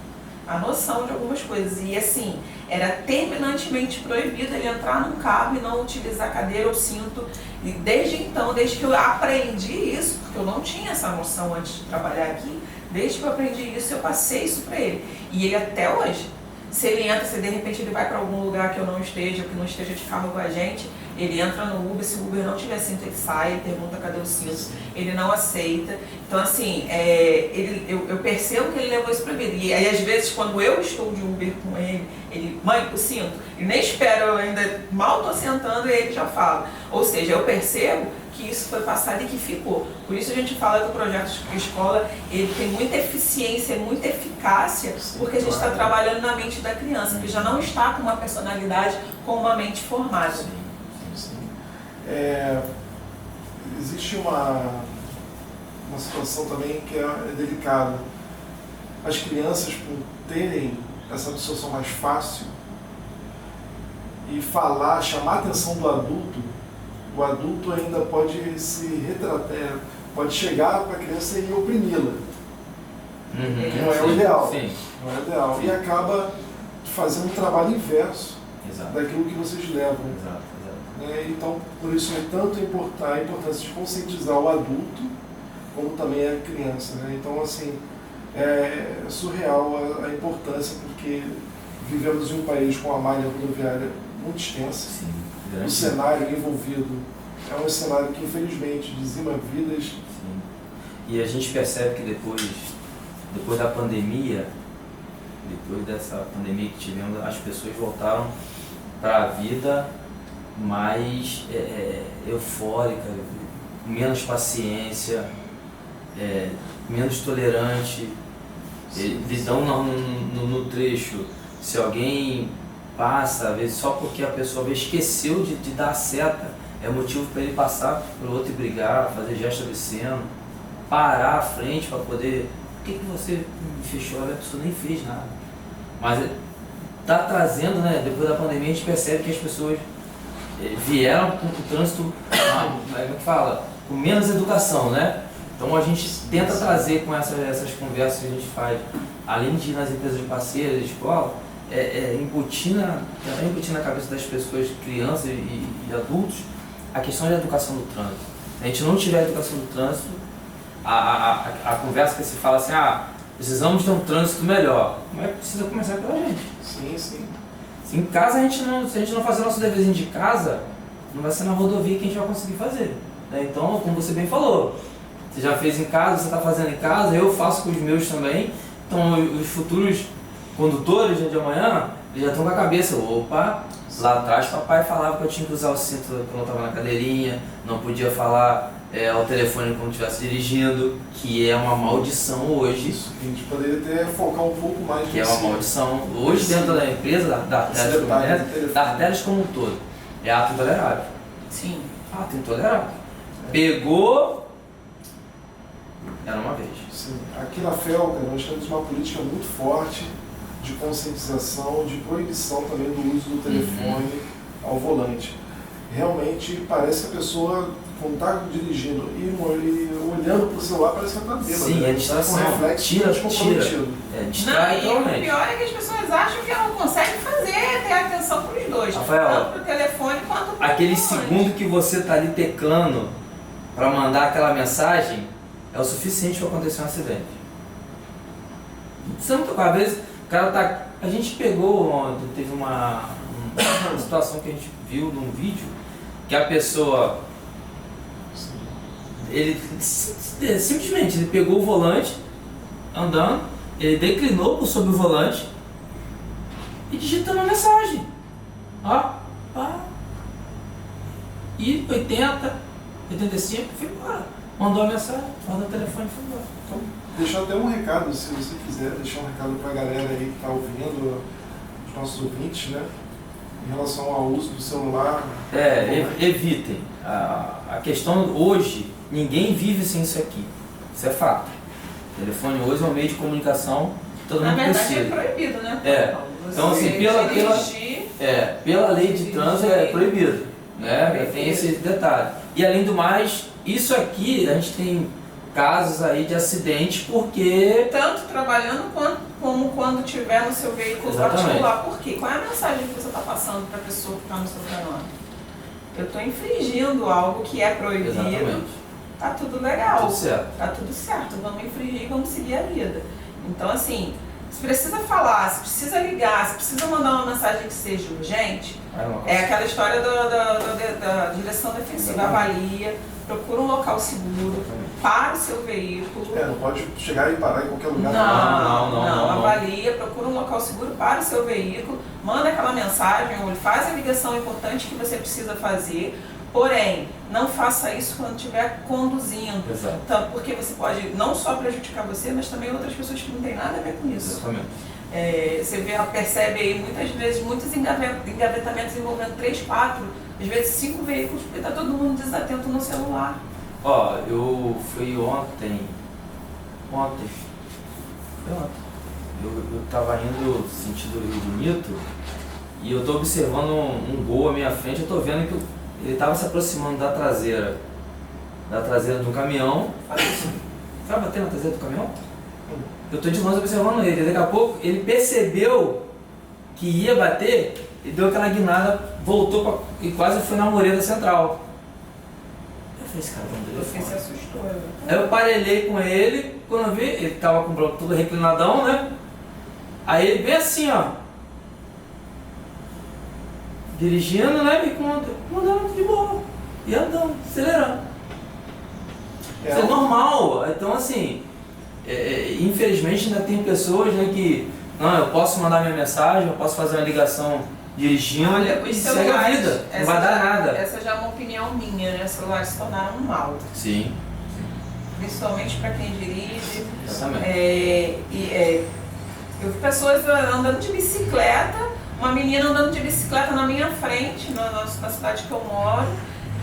a noção de algumas coisas. E assim, era terminantemente proibido ele entrar num carro e não utilizar cadeira ou cinto. E desde então, desde que eu aprendi isso, porque eu não tinha essa noção antes de trabalhar aqui, desde que eu aprendi isso, eu passei isso para ele. E ele até hoje, se ele entra, se de repente ele vai para algum lugar que eu não esteja, que não esteja de carro com a gente, ele entra no Uber, se o Uber não tiver cinto, ele sai, ele pergunta cadê o cinto, ele não aceita. Então assim, eu percebo que ele levou isso pra vida. E aí às vezes quando eu estou de Uber com ele, mãe, o cinto, ele nem espera, eu ainda mal estou sentando e ele já fala. Ou seja, eu percebo que isso foi passado e que ficou. Por isso a gente fala que o projeto de escola ele tem muita eficiência, muita eficácia, porque a gente está trabalhando na mente da criança, que já não está com uma personalidade, com uma mente formada. Existe uma situação também que é delicada. As crianças, por terem essa absorção mais fácil e falar, chamar a atenção do adulto, o adulto ainda pode se retratar, pode chegar para a criança e oprimi-la. Que não é o ideal. Sim. Não é o ideal. E acaba fazendo um trabalho inverso daquilo que vocês levam. Então, por isso é tanto a importância de conscientizar o adulto, como também a criança. Então, assim, é surreal a importância, porque vivemos em um país com uma malha rodoviária muito extensa. Sim, o cenário envolvido é um cenário que, infelizmente, dizima vidas. Sim. E a gente percebe que depois da pandemia, depois dessa pandemia que tivemos, as pessoas voltaram para a vida mais eufórica, menos paciência, menos tolerante. Eles dão no trecho, se alguém passa, às vezes só porque a pessoa esqueceu de dar a seta, é motivo para ele passar para o outro e brigar, fazer gesto obsceno, parar à frente para poder... Por que você me fechou? A pessoa nem fez nada. Mas está trazendo, depois da pandemia, a gente percebe que as pessoas vieram com o trânsito, como é que fala? Com menos educação, Então a gente tenta trazer com essas conversas que a gente faz, além de ir nas empresas parceiras, de escola, embutir na cabeça das pessoas, crianças e adultos, a questão da educação do trânsito. Se a gente não tiver educação do trânsito, a conversa que se fala assim, precisamos ter um trânsito melhor, mas precisa começar pela gente. Sim. Se em casa se a gente não fazer o nosso deverzinho de casa, não vai ser na rodovia que a gente vai conseguir fazer. Então, como você bem falou, você já fez em casa, você está fazendo em casa, eu faço com os meus também. Então, os futuros condutores de amanhã, eles já estão com a cabeça, opa, lá atrás papai falava que eu tinha que usar o cinto quando eu estava na cadeirinha, não podia falar ao telefone quando estivesse dirigindo, que é uma maldição hoje. Isso, a gente poderia até focar um pouco mais que é uma maldição. Hoje, dentro da empresa, da Artelis como um todo, é ato intolerável. Sim. Ato intolerável. Pegou, era uma vez. Sim. Aqui na Felca, nós temos uma política muito forte de conscientização, de proibição também do uso do telefone ao volante. Realmente parece que a pessoa, quando está dirigindo e olhando para o celular, parece que ela está bêbada. Sim, é distração. Com reflexo Tira. Não, Distrai e o pior é que as pessoas acham que ela não consegue ter atenção para os dois. Rafael, tanto para o telefone quanto para o aquele volante. segundo que você está ali teclando para mandar aquela mensagem é o suficiente para acontecer um acidente. Às vezes, o cara tá... A gente pegou, teve uma situação que a gente viu num vídeo, que a pessoa... Ele simplesmente ele pegou o volante, andando, ele declinou por sobre o volante e digitando uma mensagem. E 80, 85, foi embora. Mandou a mensagem, mandou o telefone e foi embora. Então, deixar até um recado, se você quiser, deixar um recado para a galera aí que está ouvindo, os nossos ouvintes, em relação ao uso do celular. Evitem. A questão hoje, ninguém vive sem isso aqui. Isso é fato. O telefone hoje é um meio de comunicação que todo mundo precisa. Na verdade é proibido, né? Então assim, pela lei de trânsito é proibido. Tem esse detalhe. E além do mais, isso aqui a gente casos aí de acidentes porque... Tanto trabalhando como quando tiver no seu veículo particular. Por quê? Qual é a mensagem que você está passando para a pessoa que está no seu canal? Eu estou infringindo algo que é proibido. Exatamente. Tá tudo legal. Tudo certo. Tá tudo certo. Vamos infringir e vamos seguir a vida. Então, assim, se precisa falar, se precisa ligar, se precisa mandar uma mensagem que seja urgente, é aquela história da direção defensiva. Avalia, procura um local seguro, para o seu veículo. Não pode chegar e parar em qualquer lugar. Não. Avalia, procura um local seguro para o seu veículo, manda aquela mensagem, ou faz a ligação importante que você precisa fazer. Porém, não faça isso quando estiver conduzindo. Exato. Então, porque você pode não só prejudicar você, mas também outras pessoas que não têm nada a ver com isso. Exatamente. Você percebe aí muitas vezes muitos engavetamentos envolvendo 3, 4, às vezes 5 veículos, porque está todo mundo desatento no celular. Ó, eu fui ontem. Eu tava indo sentido Rio Bonito e eu tô observando um gol à minha frente, eu tô vendo que ele tava se aproximando da traseira do caminhão. Vai bater na traseira do caminhão? Eu tô de longe observando ele, daqui a pouco ele percebeu que ia bater e deu aquela guinada, voltou e quase foi na mureta central. Eu falei, esse cara vai Você se assustou. Aí eu parelhei com ele, quando eu vi, ele tava com o bloco todo reclinadão, né? Aí ele veio assim, ó, dirigindo, né, me mandando de boa, e andando, acelerando. Isso é normal. Então, assim, infelizmente ainda tem pessoas, né, que, não, eu posso mandar minha mensagem, eu posso fazer uma ligação dirigindo, olha, os e segue a vida, não vai dar nada. Essa já é uma opinião minha, né? Os celulares se tornaram um mal. Sim. Principalmente para quem dirige. Exatamente. Eu vi pessoas andando de bicicleta, uma menina andando de bicicleta na minha frente, na cidade que eu moro,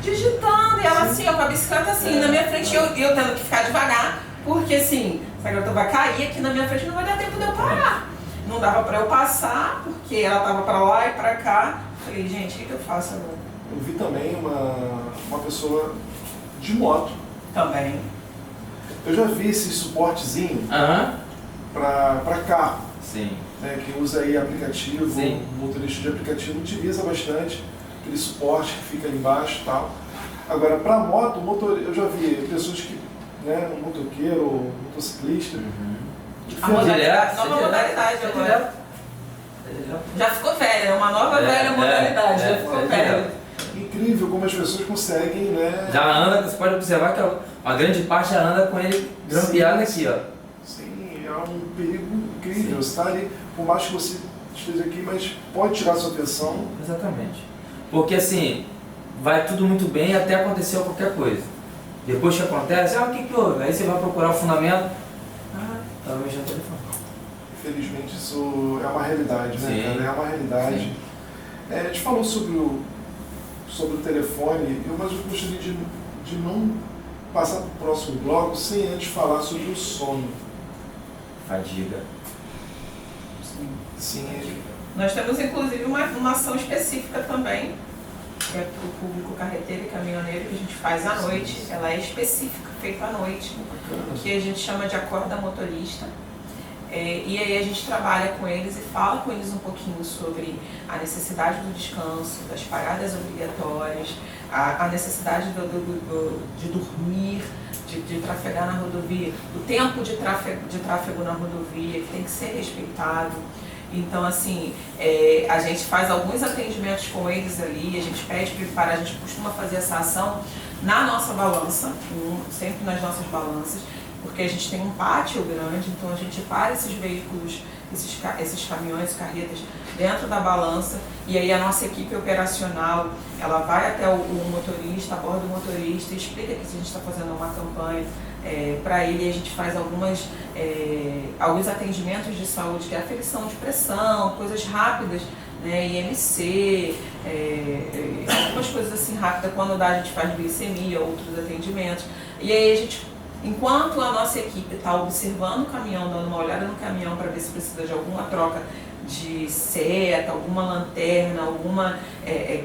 digitando, e ela assim, ó, com a bicicleta assim, na minha frente, e eu tendo que ficar devagar, porque assim, essa garota vai cair aqui na minha frente, não vai dar tempo de eu parar. Não dava para eu passar, porque ela tava para lá e para cá. Falei, gente, o que eu faço agora? Eu vi também uma pessoa de moto. Também. Eu já vi esse suportezinho para carro. Sim. Né, que usa aí aplicativo, Sim. O motorista de aplicativo utiliza bastante aquele suporte que fica ali embaixo e tal. Agora, para moto, eu já vi pessoas que, né, um motoqueiro, um motociclista, A modalidade, nova modalidade agora. Já ficou velha, é uma nova velha modalidade, já ficou velha. Incrível como as pessoas conseguem, né? Já anda, você pode observar que uma grande parte já anda com ele grampeado aqui, ó. Sim, é um perigo incrível. Você está ali, por mais que você esteja aqui, mas pode tirar sua atenção. Exatamente. Porque assim, vai tudo muito bem até acontecer qualquer coisa. Depois que acontece, o que houve? Aí você vai procurar o fundamento. Estava mexendo no telefone. Infelizmente isso é uma realidade, né, Sim. cara? É uma realidade. A gente falou sobre o telefone, mas eu gostaria de não passar para o próximo bloco sem antes falar sobre o sono. Fadiga. Sim. Nós temos inclusive uma ação específica também, que é para o público carreteiro e caminhoneiro, que a gente faz à noite. Ela é específica, feita à noite, que a gente chama de acorda motorista. E aí a gente trabalha com eles e fala com eles um pouquinho sobre a necessidade do descanso, das paradas obrigatórias, a necessidade de dormir, de trafegar na rodovia, o tempo de tráfego na rodovia, que tem que ser respeitado. Então, assim, a gente faz alguns atendimentos com eles ali, a gente pede para parar, a gente costuma fazer essa ação na nossa balança, sempre nas nossas balanças, porque a gente tem um pátio grande, então a gente para esses veículos, esses caminhões, carretas, dentro da balança, e aí a nossa equipe operacional, ela vai até o motorista, aborda o motorista, explica que a gente está fazendo uma campanha para ele, a gente faz alguns atendimentos de saúde, que é aferição de pressão, coisas rápidas, né, IMC, algumas coisas assim rápidas, quando dá a gente faz glicemia, outros atendimentos, e aí a gente, enquanto a nossa equipe está observando o caminhão, dando uma olhada no caminhão para ver se precisa de alguma troca de seta, alguma lanterna, alguma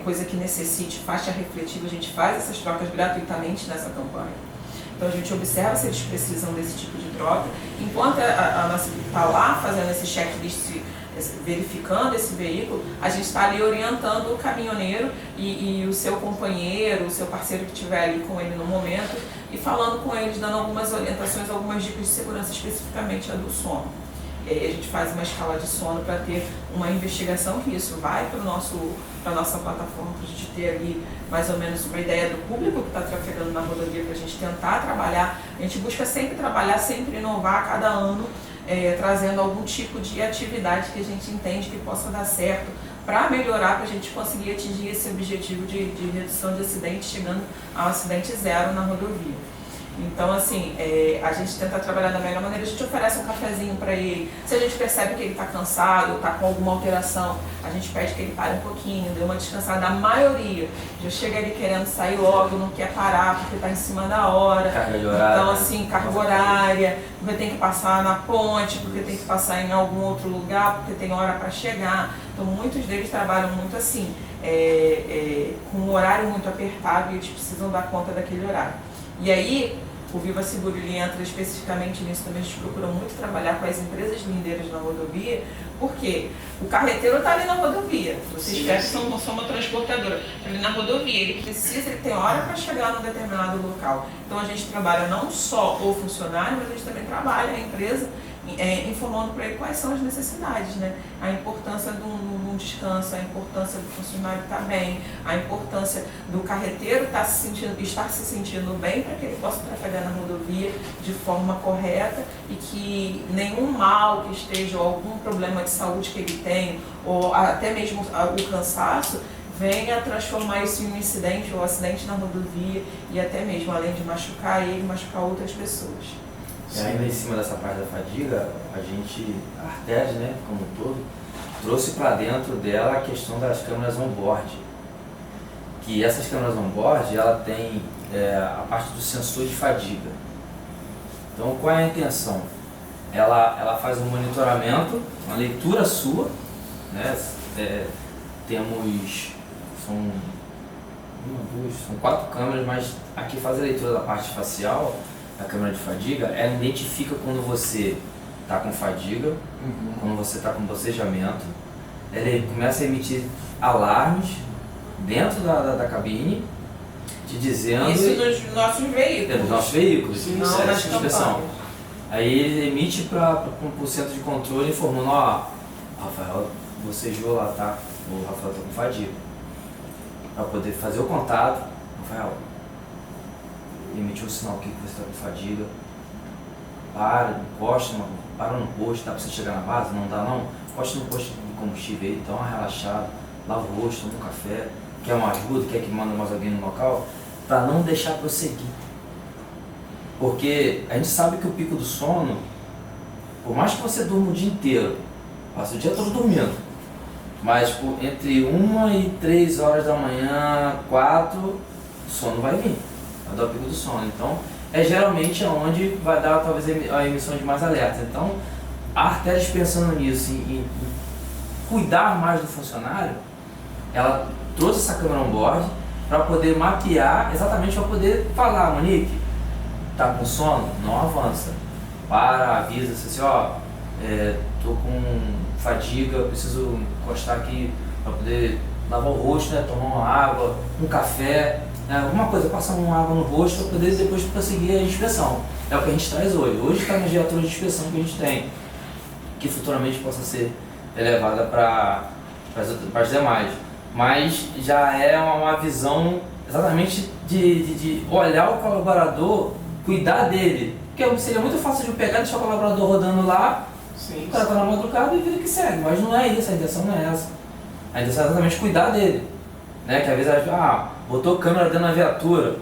coisa que necessite faixa refletiva, a gente faz essas trocas gratuitamente nessa campanha. Então a gente observa se eles precisam desse tipo de troca. Enquanto a nossa equipe está lá fazendo esse checklist, verificando esse veículo, a gente está ali orientando o caminhoneiro e o seu companheiro, o seu parceiro que estiver ali com ele no momento, e falando com eles, dando algumas orientações, algumas dicas de segurança, especificamente a do sono. E aí a gente faz uma escala de sono para ter uma investigação que isso vai para a nossa plataforma, para a gente ter ali mais ou menos uma ideia do público que está trafegando na rodovia, para a gente tentar trabalhar. A gente busca sempre trabalhar, sempre inovar a cada ano, trazendo algum tipo de atividade que a gente entende que possa dar certo para melhorar, para a gente conseguir atingir esse objetivo de redução de acidentes, chegando ao acidente zero na rodovia. Então, assim, a gente tenta trabalhar da melhor maneira, a gente oferece um cafezinho para ele. Se a gente percebe que ele está cansado, está com alguma alteração, a gente pede que ele pare um pouquinho, dê uma descansada. A maioria já chega ali querendo sair logo, não quer parar porque está em cima da hora. Carga de horário. Então, assim, carga horária, porque tem que passar na ponte, porque tem que passar em algum outro lugar, porque tem hora para chegar. Então, muitos deles trabalham muito assim, com um horário muito apertado e eles precisam dar conta daquele horário. E aí, o Viva Seguro ele entra especificamente nisso também. A gente procura muito trabalhar com as empresas lindeiras na rodovia, porque o carreteiro está ali na rodovia. Vocês são uma transportadora, está ali na rodovia, ele tem hora para chegar num determinado local. Então a gente trabalha não só o funcionário, mas a gente também trabalha a empresa informando para ele quais são as necessidades, né? A importância de um descanso, a importância do funcionário estar bem, a importância do carreteiro estar se sentindo bem para que ele possa trafegar na rodovia de forma correta e que nenhum mal que esteja, ou algum problema de saúde que ele tem, ou até mesmo o cansaço, venha transformar isso em um incidente ou acidente na rodovia e até mesmo, além de machucar ele, machucar outras pessoas. E ainda em cima dessa parte da fadiga, a Arteris, né, como um todo, trouxe para dentro dela a questão das câmeras on-board. Que essas câmeras on-board, ela tem a parte do sensor de fadiga. Então, qual é a intenção? Ela faz um monitoramento, uma leitura sua, né? São 4 câmeras, mas aqui faz a leitura da parte facial. A câmera de fadiga, ela identifica quando você está com fadiga, quando você está com bocejamento. Ela começa a emitir alarmes dentro da cabine, te dizendo... Isso nos nossos veículos. Nos nossos veículos, sim, não nas campanhas. Aí ele emite para o centro de controle informando, ó, Rafael bocejou lá, tá? O Rafael está com fadiga. Para poder fazer o contato, Rafael, emitiu um sinal aqui que você está com fadiga, para no posto, dá para você chegar na base? Não dá não? Encosta no posto de combustível aí, dá uma relaxada, lava o rosto, toma um café, quer uma ajuda, quer que manda mais alguém no local, para não deixar prosseguir. Porque a gente sabe que o pico do sono, por mais que você durma o dia inteiro, passa o dia todo dormindo, mas entre 1 e 3 horas da manhã, 4, o sono vai vir. Vai dar o pico do sono. Então, geralmente onde vai dar talvez a emissão de mais alertas. Então, a Arteris, pensando nisso, em cuidar mais do funcionário, ela trouxe essa câmera on-board para poder mapear, exatamente para poder falar, Monique, tá com sono? Não avança. Para, avisa, assim, ó, tô com fadiga, preciso encostar aqui para poder lavar o rosto, né, tomar uma água, um café, alguma coisa, passar uma água no rosto para poder depois prosseguir a inspeção. É o que a gente traz hoje. Hoje está nas viaturas de inspeção que a gente tem, que futuramente possa ser elevada para as demais. Mas já é uma visão exatamente de olhar o colaborador, cuidar dele. Porque seria muito fácil de pegar e deixar o colaborador rodando lá, sim, o cara está na madrugada e vida que segue. Mas não é isso, a intenção não é essa. A intenção é exatamente cuidar dele. Né? Que às vezes botou câmera dentro da viatura,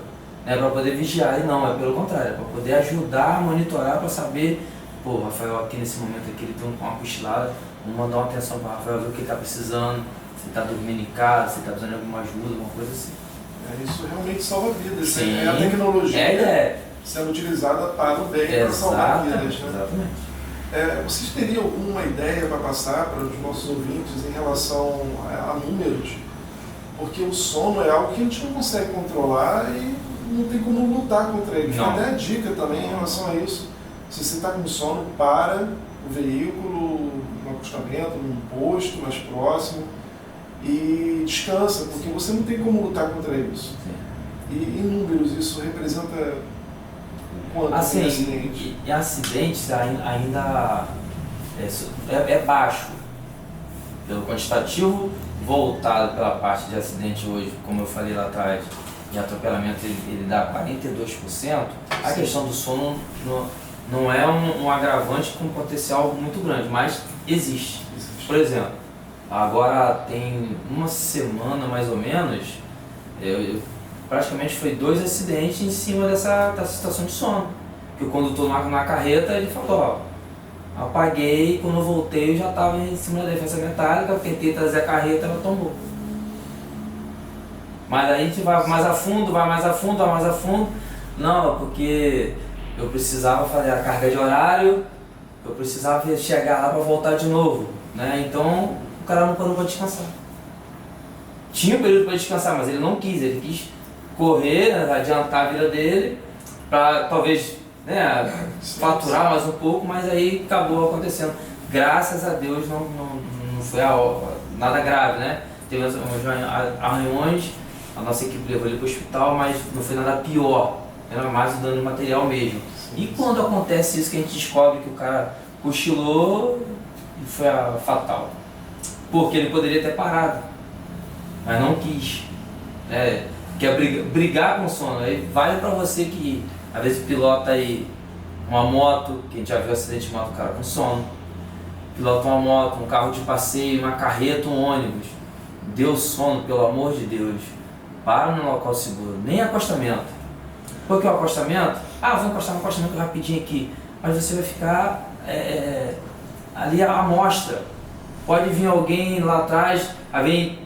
né, para poder vigiar. E não, é pelo contrário, é para poder ajudar a monitorar, para saber, pô, Rafael aqui nesse momento aqui ele tem uma cochilada, vamos mandar uma atenção para o Rafael, ver o que ele está precisando, se está dormindo em casa, se está precisando de alguma ajuda, alguma coisa assim. Isso realmente salva vidas. Sim. É a tecnologia sendo utilizada para o bem, para salvar vidas. Né? Exatamente. Vocês teriam alguma ideia para passar para os nossos ouvintes em relação a números? Porque o sono é algo que a gente não consegue controlar e não tem como lutar contra ele. Não. Até a dica também em relação a isso. Se você está com sono, para o veículo no acostamento, num posto mais próximo e descansa, porque você não tem como lutar contra isso. Sim. E em números, isso representa o quanto Assim, de acidente? e acidentes ainda é baixo. Pelo quantitativo voltado pela parte de acidente hoje, como eu falei lá atrás, de atropelamento ele dá 42%, a Sim. questão do sono não é um agravante com potencial muito grande, mas existe. Existe. Por exemplo, agora tem uma semana mais ou menos, praticamente foi 2 acidentes em cima dessa situação de sono. Que o condutor na carreta, ele falou, ó, apaguei, quando eu voltei eu já estava em cima da defensa metálica, eu tentei trazer a carreta, ela tombou. Mas aí a gente vai mais a fundo, não, porque eu precisava fazer a carga de horário, eu precisava chegar lá para voltar de novo, né? Então o cara não parou para descansar. Tinha um período para descansar, mas ele não quis, ele quis correr, adiantar a vida dele, para talvez, né, faturar mais um pouco, mas aí acabou acontecendo. Graças a Deus não foi nada grave, né? Teve umas arranhões, a nossa equipe levou ele para o hospital, mas não foi nada pior, era mais o dano material mesmo. E quando acontece isso que a gente descobre que o cara cochilou, foi fatal. Porque ele poderia ter parado, mas não quis. Quer brigar com o sono. Aí vale para você que às vezes pilota aí uma moto, que a gente já viu acidente de moto, o cara com sono. Pilota uma moto, um carro de passeio, uma carreta, um ônibus. Deu sono, pelo amor de Deus. Para no local seguro, nem acostamento. Porque o acostamento, vou encostar no acostamento rapidinho aqui, mas você vai ficar ali à mostra. Pode vir alguém lá atrás, vem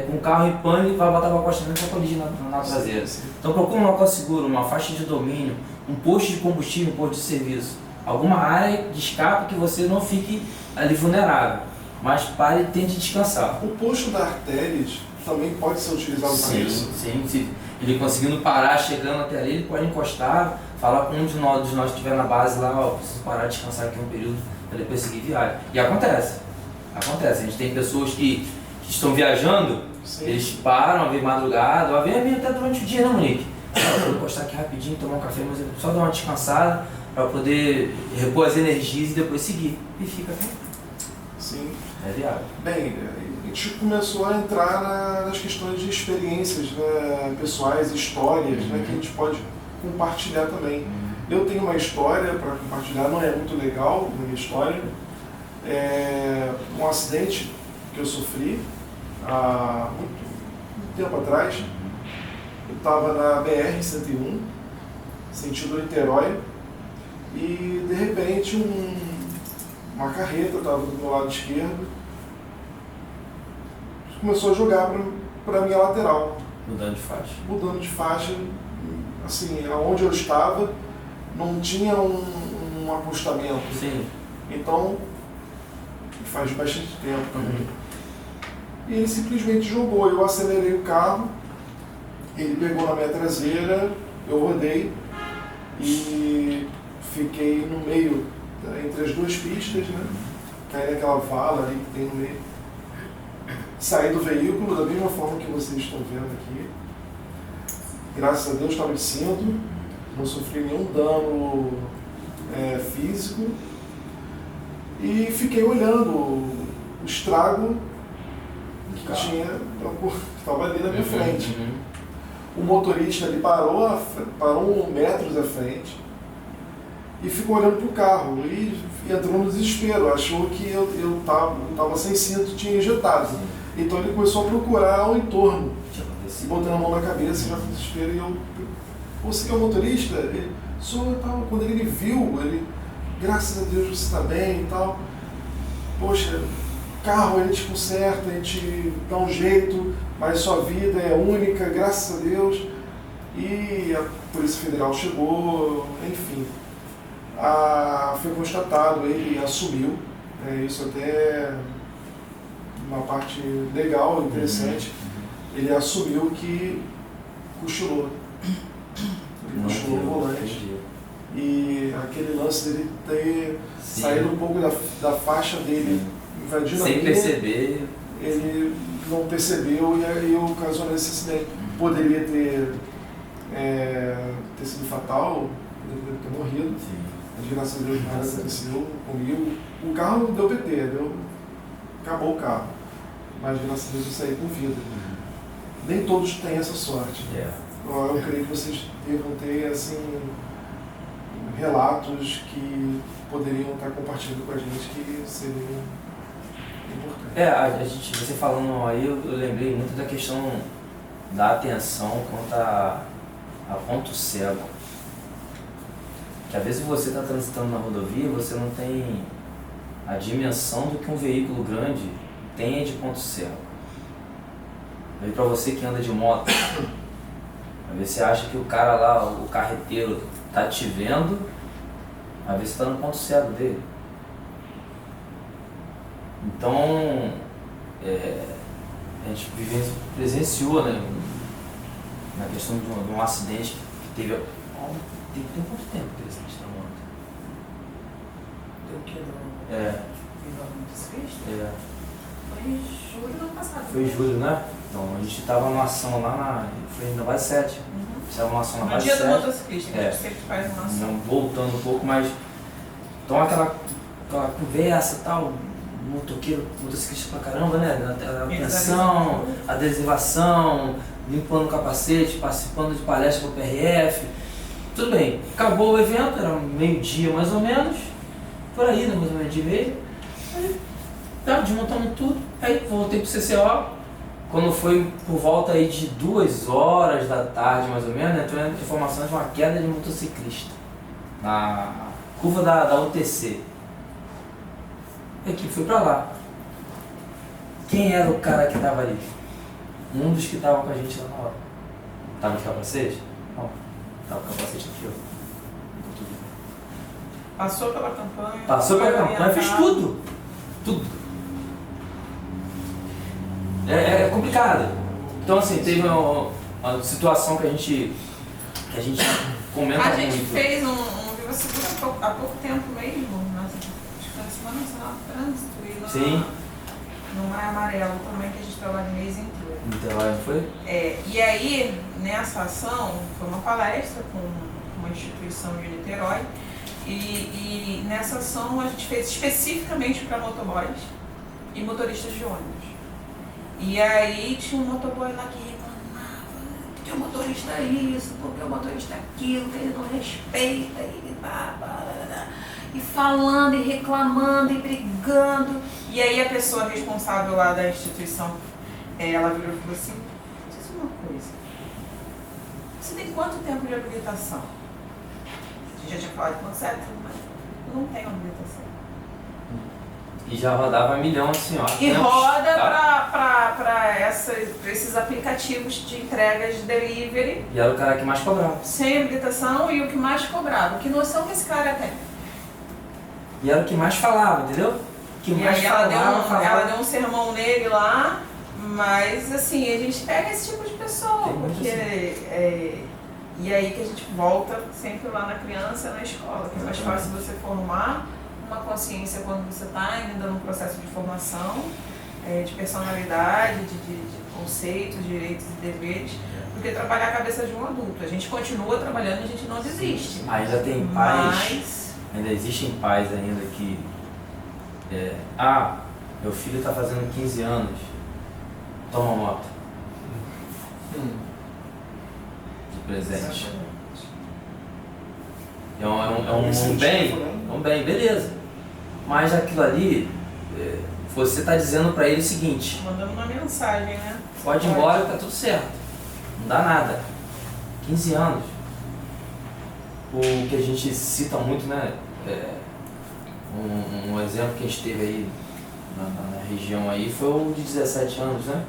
com um carro em pânico, vai botar o acostamento e vai colidir na traseira. Então procura um local seguro, uma faixa de domínio, um posto de combustível, um posto de serviço. Alguma área de escape que você não fique ali vulnerável, mas pare e tente descansar. O posto da Artéries também pode ser utilizado para isso? Sim, se ele conseguindo parar, chegando até ali, ele pode encostar, falar com um de nós que estiver na base lá, preciso parar, descansar aqui um período para depois seguir viagem. E acontece, a gente tem pessoas que estão viajando, Sim. eles param, vem madrugada, vem até durante o dia, não, Monique? Vou encostar aqui rapidinho, tomar um café, mas só dar uma descansada para poder repor as energias e depois seguir. E fica assim. Sim. É viável. Bem, a gente começou a entrar nas questões de experiências, né, pessoais, histórias, né, que a gente pode compartilhar também. Eu tenho uma história para compartilhar, não é muito legal a minha história. Um acidente que eu sofri há muito tempo atrás. Eu estava na BR-101, sentido Niterói, e de repente uma carreta estava do meu lado esquerdo, começou a jogar para a minha lateral. Mudando de faixa, assim, onde eu estava não tinha um acostamento. Sim. Então, faz bastante tempo também. E ele simplesmente jogou, eu acelerei o carro, ele pegou na minha traseira, eu rodei e fiquei no meio, entre as duas pistas, né? Caí naquela vala ali que tem no meio. Saí do veículo da mesma forma que vocês estão vendo aqui. Graças a Deus estava de cinto, não sofri nenhum dano físico. E fiquei olhando o estrago que estava ali na minha frente. O motorista ali parou metros à frente e ficou olhando para o carro e entrou no desespero, achou que eu estava sem cinto, tinha injetado. Então ele começou a procurar o entorno, botando a mão na cabeça, já com desespero, e eu, você que é o motorista? Ele, sou e tal. Quando ele viu, ele, graças a Deus você está bem e tal. Poxa, carro a gente conserta, a gente dá um jeito, mas sua vida é única, graças a Deus. E a Polícia Federal chegou, enfim. Foi constatado, ele assumiu, isso até uma parte legal, interessante. Ele assumiu que cochilou. puxou o volante. Entendi. E aquele lance dele ter Sim. saído um pouco da faixa dele, invadindo a Sem linha, perceber. ele não percebeu e aí ocasionou esse acidente. Poderia ter sido fatal, poderia ter morrido. Sim. Mas graças a Deus nada aconteceu comigo. O carro deu PT, acabou o carro. Mas graças a Deus eu saí com vida. Nem todos têm essa sorte. Eu creio que vocês devam ter assim, relatos que poderiam estar compartilhando com a gente que seriam importantes. Você falando aí, eu lembrei muito da questão da atenção quanto a ponto cego. Que às vezes você está transitando na rodovia, você não tem a dimensão do que um veículo grande tem de ponto cego. Aí para você que anda de moto, às vezes você acha que o cara lá, o carreteiro, tá te vendo, às vezes você tá no ponto cego dele. Então, a gente presenciou, né, na questão de um acidente que teve. Tem quanto tempo que esse acidente na moto? Deu o que? Foi Foi julho do ano passado. Foi em julho, né? Então, a gente tava numa ação lá foi na Base 7. Estava uma ação na No Base dia 7. do motociclista, que a gente sempre faz uma ação. Não, voltando um pouco, mas. Então, aquela conversa e tal, motociclista pra caramba, né? A atenção, adesivação, limpando o capacete, participando de palestra com o PRF. Tudo bem, acabou o evento, era meio-dia mais ou menos, por aí, né? Mais ou menos de meio. Aí, desmontamos tudo, aí voltei pro CCO. Quando foi por volta aí de 2 horas da tarde, mais ou menos, entrou a informação de uma queda de motociclista na curva da UTC. A equipe foi pra lá. Quem era o cara que estava ali? Um dos que estavam com a gente lá na hora. Tava de capacete? Não. Tava com capacete aqui, ó. Passou pela campanha. Passou pela campanha, fez tudo. Tudo. É complicado. Então assim, teve uma situação que a gente comenta muito. A gente fez um Viva Segura há pouco tempo mesmo, acho que foi na Semana Nacional do Trânsito e Sim. no Maio Amarelo também, que a gente trabalha o mês inteiro. Então, foi? E aí, nessa ação, foi uma palestra com uma instituição de Niterói e nessa ação a gente fez especificamente para motoboys e motoristas de ônibus. E aí tinha um motoboy lá que reclamava, porque o motorista é isso, porque o motorista é aquilo, que ele não respeita, e falando, e reclamando, e brigando. E aí a pessoa responsável lá da instituição, ela virou e falou assim, diz uma coisa, você tem quanto tempo de habilitação? A gente já tinha falado com certo, mas eu não tenho habilitação. E já rodava 1 milhão assim, ó. E roda para esses aplicativos de entregas de delivery. E era o cara que mais cobrava. Sem habilitação e o que mais cobrava. Que noção que esse cara tem? E era o que mais falava, entendeu? O que mais aí falava. ela deu um sermão nele lá, mas assim, a gente pega esse tipo de pessoa, Tem muito porque assim. e aí que a gente volta sempre lá na criança, na escola, que é mais fácil você formar uma consciência quando você está ainda num processo de formação, de personalidade, de conceitos, direitos e deveres, do que trabalhar a cabeça de um adulto. A gente continua trabalhando e a gente não desiste. Ainda tem pais, ainda existem pais ainda que... meu filho está fazendo 15 anos, toma moto. De presente. É um bem, beleza. Mas aquilo ali, você está dizendo para ele o seguinte: mandando uma mensagem, né? Pode ir embora, tá tudo certo. Não dá nada. 15 anos. O que a gente cita muito, né? Um exemplo que a gente teve aí na região aí foi o de 17 anos, né?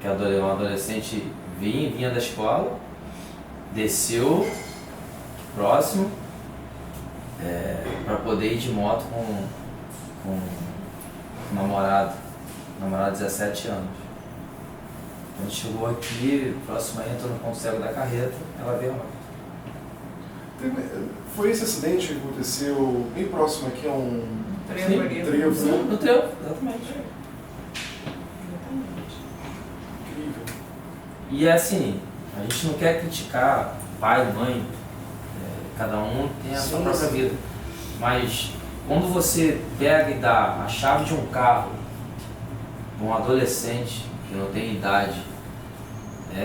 Que um adolescente vinha da escola, desceu próximo, para poder ir de moto com o namorado de 17 anos. Quando chegou aqui, próximo aí, entrou no ponto cego da carreta, ela veio a moto. Foi esse acidente que aconteceu bem próximo aqui a um Trevo ali. trevo, Sim, né? no trevo, exatamente. Incrível. E é assim, a gente não quer criticar pai, mãe, cada um tem a sua Sim, própria sim. vida. Mas quando você pega e dá a chave de um carro para um adolescente que não tem idade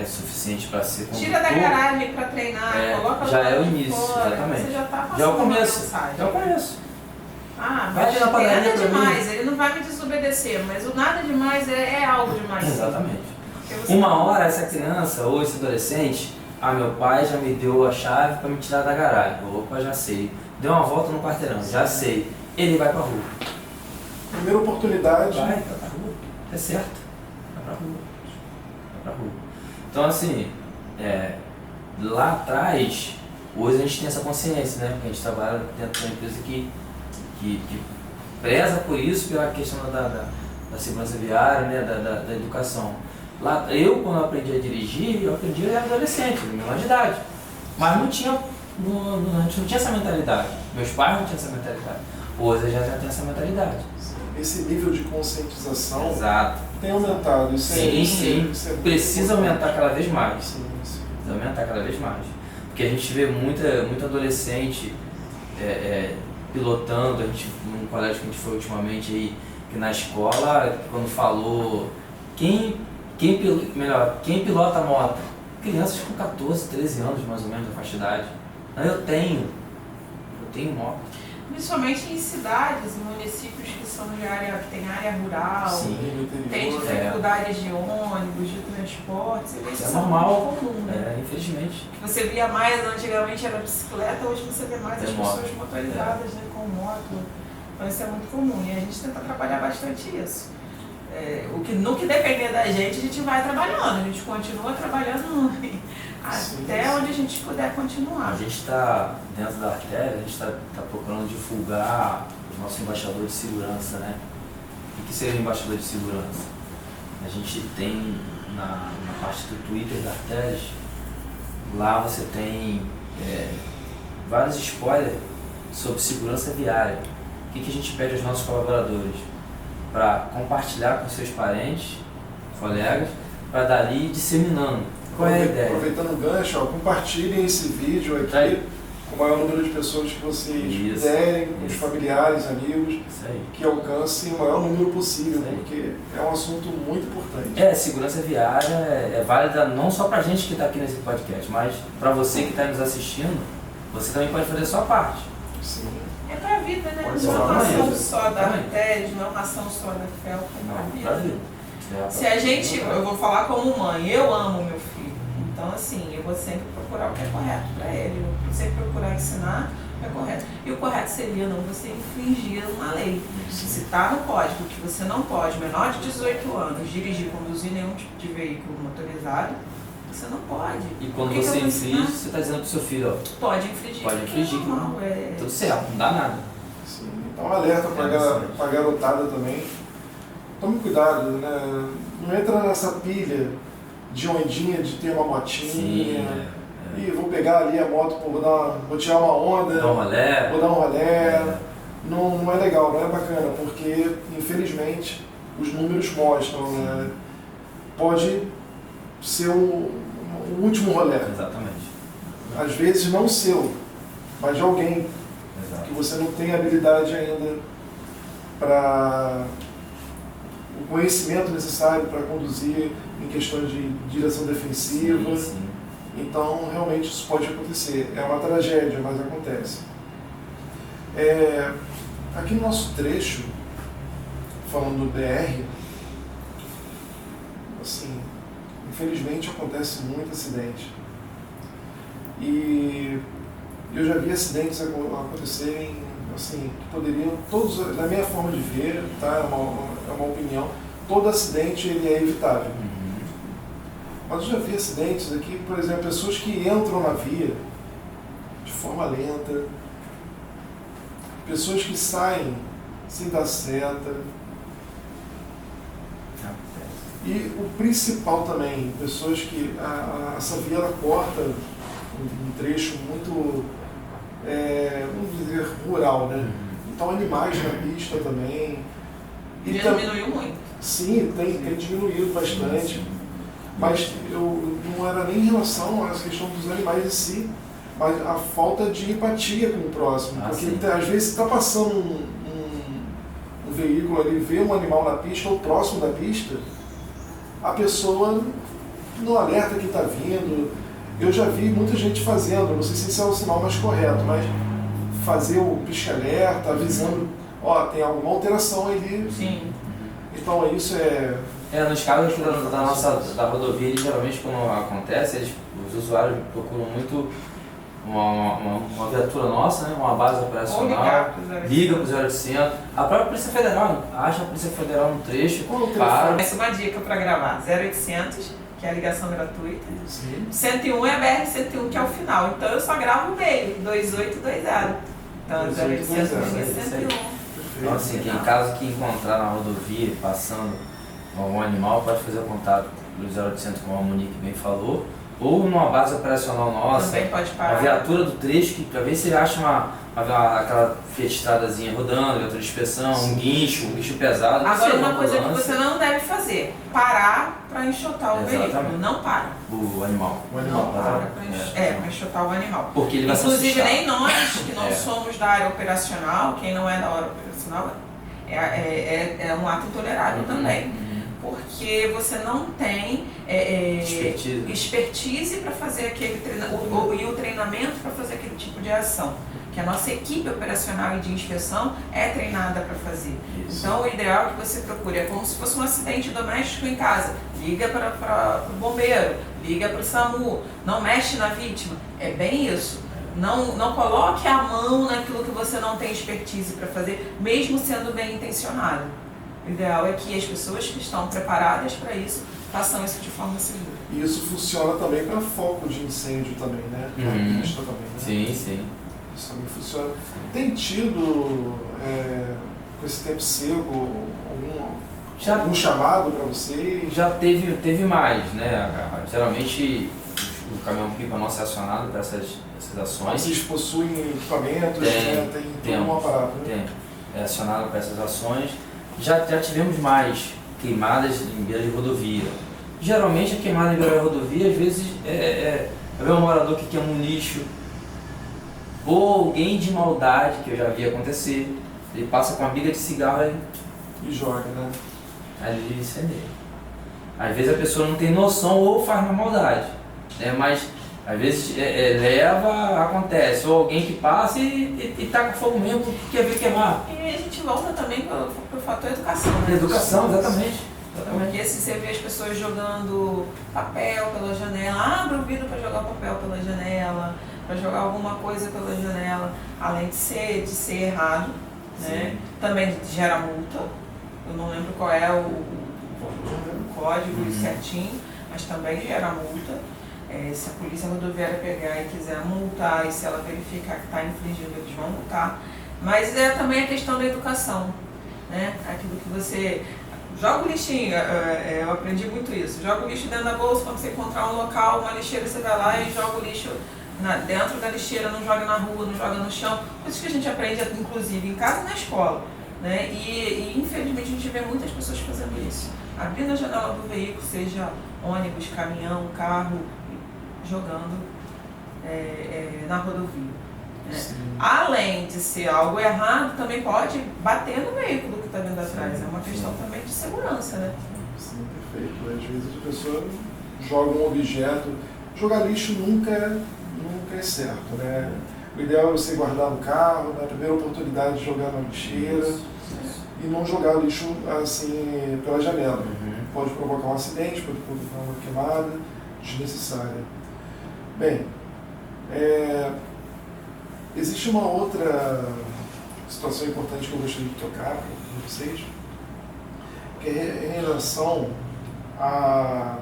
suficiente para ser condutor, Tira da garagem para treinar, coloca já lá é o de início, fora, exatamente. Você já está passando já é o uma começo, mensagem. já é o começo. Ah, Vai mas ter na padaria nada pra mim. demais, ele não vai me desobedecer, mas o nada demais é algo demais. sim. Exatamente. Porque você Uma não- hora essa criança ou esse adolescente, meu pai já me deu a chave para me tirar da garagem. Opa, já sei. Deu uma volta no quarteirão, já sei. Ele vai pra rua. Primeira oportunidade. Vai pra rua. É certo. Vai pra rua. Vai pra rua. Então assim, lá atrás, hoje a gente tem essa consciência, né? Porque a gente trabalha dentro de uma empresa que preza por isso, pela questão da segurança viária, né? Da educação. Lá, quando aprendi a dirigir, eu era adolescente, menor de idade. Mas não tinha, a gente não tinha essa mentalidade. Meus pais não tinham essa mentalidade. Hoje já tem essa mentalidade. Esse nível de conscientização Exato. tem aumentado. Isso Sim, isso sim. isso muito Precisa importante. aumentar cada vez mais. Sim, sim. Precisa aumentar cada vez mais. Porque a gente vê muito adolescente pilotando. A gente, num colégio que a gente foi ultimamente aí, que na escola, quando falou quem pilota a moto? Crianças com 14, 13 anos mais ou menos, da faixa de idade. Eu tenho moto. Principalmente em cidades, em municípios que são de área, que tem área rural, Sim. No interior, tem dificuldades de ônibus, de transporte, você vê isso É normal. muito comum, né? Infelizmente. Você via mais, antigamente era bicicleta, hoje você vê mais Tem as moto. pessoas motorizadas, né, com moto. Então isso é muito comum e a gente tenta trabalhar bastante isso. No que depender da gente, a gente vai trabalhando, a gente continua trabalhando até onde a gente puder continuar. A gente está dentro da artéria, a gente está procurando divulgar o nosso embaixador de segurança, né? O que seria o embaixador de segurança? A gente tem na parte do Twitter da Artérias, lá você tem vários spoilers sobre segurança viária. O que a gente pede aos nossos colaboradores? Para compartilhar com seus parentes, colegas, para dali ir disseminando. Qual é a ideia? Aproveitando o gancho, compartilhem esse vídeo aqui Aí. com o maior número de pessoas que vocês Isso, puderem, com os isso. familiares, amigos, Isso aí. que alcancem o maior número possível, Isso aí. porque é um assunto muito importante. Segurança viária é válida não só para a gente que está aqui nesse podcast, mas para você que está nos assistindo, você também pode fazer a sua parte. Sim. É pra vida, né? Pode Não é ser uma pra ação vida. só da Também. Artérias, não é uma ação só da FEL, é pra Pra vida. vida. Se a gente, eu vou falar como mãe, eu amo meu filho. Então, assim, eu vou sempre procurar o que é correto para ele. Eu vou sempre procurar ensinar o que é correto. E o correto seria não você infringir uma lei. Se está no código que você não pode, menor de 18 anos, dirigir, conduzir nenhum tipo de veículo motorizado, você não pode. E quando O que que você eu vou infringe, ensinar? você está dizendo pro seu filho, ó, Pode infringir. pode infringir, É normal, tudo certo, não dá nada. Sim. Então, alerta para a garotada também. Tome cuidado, né? Não entra nessa pilha de ondinha, de ter uma motinha. Sim, E vou pegar ali a moto, pô, vou tirar uma onda, Dá uma lé. vou dar um rolé. Não é legal, não é bacana, porque infelizmente os números mostram, né? Pode ser o último rolé. Exatamente. Às vezes não seu, mas de alguém Exato. que você não tem habilidade ainda para o conhecimento necessário para conduzir em questões de direção defensiva. Sim, sim. Então, realmente isso pode acontecer. É uma tragédia, mas acontece. Aqui no nosso trecho, falando do BR, assim, infelizmente acontece muito acidente. E eu já vi acidentes acontecerem, assim, que poderiam, todos, na minha forma de ver, tá? É uma opinião, todo acidente ele é evitável. Mas eu já vi acidentes aqui, por exemplo, pessoas que entram na via de forma lenta, pessoas que saem sem dar seta. E o principal também, pessoas que essa via ela corta um trecho muito vamos dizer, rural, né? Então animais na pista também. E diminuiu muito. Sim, tem diminuído bastante. Mas não era nem em relação à questão dos animais em si, mas a falta de empatia com o próximo. Porque às vezes está passando um veículo ali, vê um animal na pista ou próximo da pista, a pessoa não alerta que está vindo. Eu já vi muita gente fazendo, não sei se esse é o sinal mais correto, mas fazer o pisca-alerta, avisando, tem alguma alteração ali. Sim. Então isso nos casos aqui da rodovia, geralmente quando acontece, os usuários procuram muito uma viatura nossa, né, uma base operacional, liga para o 0800, a própria Polícia Federal, acha a Polícia Federal no trecho, para. Essa é uma dica para gravar, 0800, que é a ligação gratuita. Sim. 101 é a BR-101, que é o final, então eu só gravo o meio, 2820. Então 0800 101. Então assim, que em caso que encontrar na rodovia passando algum animal, pode fazer contato do 0800, como a Monique bem falou, ou numa base operacional nossa, também pode parar. Uma viatura do trecho, para ver se ele acha aquela Fiat Estradazinha rodando, viatura de inspeção, um guincho pesado. Agora uma coisa que você não deve fazer, parar para enxotar o veículo, não para. O animal. Não para para enxotar o animal. Porque ele vai inclusive nem nós, que não somos da área operacional, quem não é da área operacional, é um ato intolerável também. Porque você não tem expertise para fazer aquele treinamento, e o treinamento para fazer aquele tipo de ação. Que a nossa equipe operacional e de inspeção é treinada para fazer. Isso. Então o ideal é que você procure, é como se fosse um acidente doméstico em casa. Liga para o bombeiro, liga para o SAMU, não mexe na vítima. É bem isso. Não coloque a mão naquilo que você não tem expertise para fazer, mesmo sendo bem intencionado. O ideal é que as pessoas que estão preparadas para isso façam isso de forma segura. E isso funciona também para foco de incêndio também, né? Na pista também, né? Sim. Isso também funciona. Tem tido, com esse tempo seco, algum chamado para vocês? Já teve mais, né? Geralmente o caminhão-pipa nosso é acionado para essas ações. Vocês possuem equipamentos, tem um aparato, né? É acionado para essas ações. Já tivemos mais queimadas em beira de rodovia. Geralmente a queimada em beira de rodovia, às vezes, é um morador que queima um lixo, ou alguém de maldade, que eu já vi acontecer, ele passa com uma biga de cigarro e joga, né? Aí ele incendeia. Às vezes a pessoa não tem noção ou faz uma maldade, né? Mas às vezes acontece, ou alguém que passa e taca fogo mesmo porque quer ver queimar. E a gente volta também pro fator educação, né? Educação, exatamente. Porque se você vê as pessoas jogando papel pela janela, abre o vidro para jogar papel pela janela, para jogar alguma coisa pela janela, além de ser errado, né? Também gera multa. Eu não lembro qual é o código certinho, mas também gera multa. Se a polícia rodoviária pegar e quiser multar, e se ela verificar que está infringindo, eles vão multar. Mas também a questão da educação, né? Aquilo que você joga o lixinho, eu aprendi muito isso. Joga o lixo dentro da bolsa, quando você encontrar um local, uma lixeira, você vai lá e joga o lixo dentro da lixeira, não joga na rua, não joga no chão. Coisas que a gente aprende, inclusive, em casa e na escola, né? E infelizmente a gente vê muitas pessoas fazendo isso. Abrindo a janela do veículo, seja ônibus, caminhão, carro, jogando na rodovia. Né? Além de ser algo errado, também pode bater no veículo que está vindo atrás. É uma questão também de segurança, né? Sim, perfeito. Às vezes a pessoa joga um objeto. Jogar lixo nunca é certo, né? O ideal é você guardar no carro, na primeira oportunidade de jogar na lixeira e não jogar lixo assim pela janela. Pode provocar um acidente, pode provocar uma queimada desnecessária. Bem, existe uma outra situação importante que eu gostaria de tocar com vocês, que é em relação à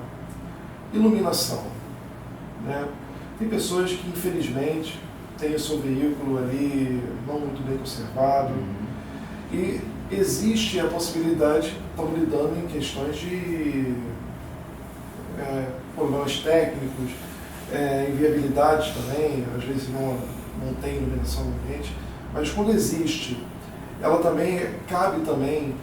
iluminação, né? Tem pessoas que, infelizmente, têm o seu veículo ali não muito bem conservado e existe a possibilidade, estamos lidando em questões de problemas técnicos, inviabilidade também, às vezes não tem iluminação no ambiente, mas quando existe, ela também cabe também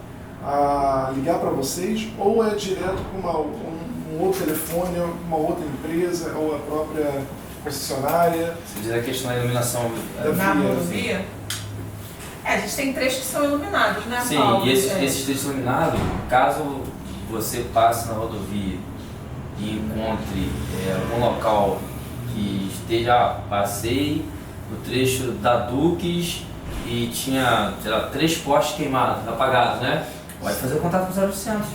a ligar para vocês, ou é direto com um outro telefone, uma outra empresa, ou a própria concessionária? Você diz a questão da iluminação Na rodovia? A gente tem trechos que são iluminados, né, Sim, Paulo? e esses trechos iluminados, caso você passe na rodovia e encontre algum local que esteja, passei no trecho da Duques e tinha, sei lá, 3 postes queimados, apagados, né? Pode fazer contato com o 0800.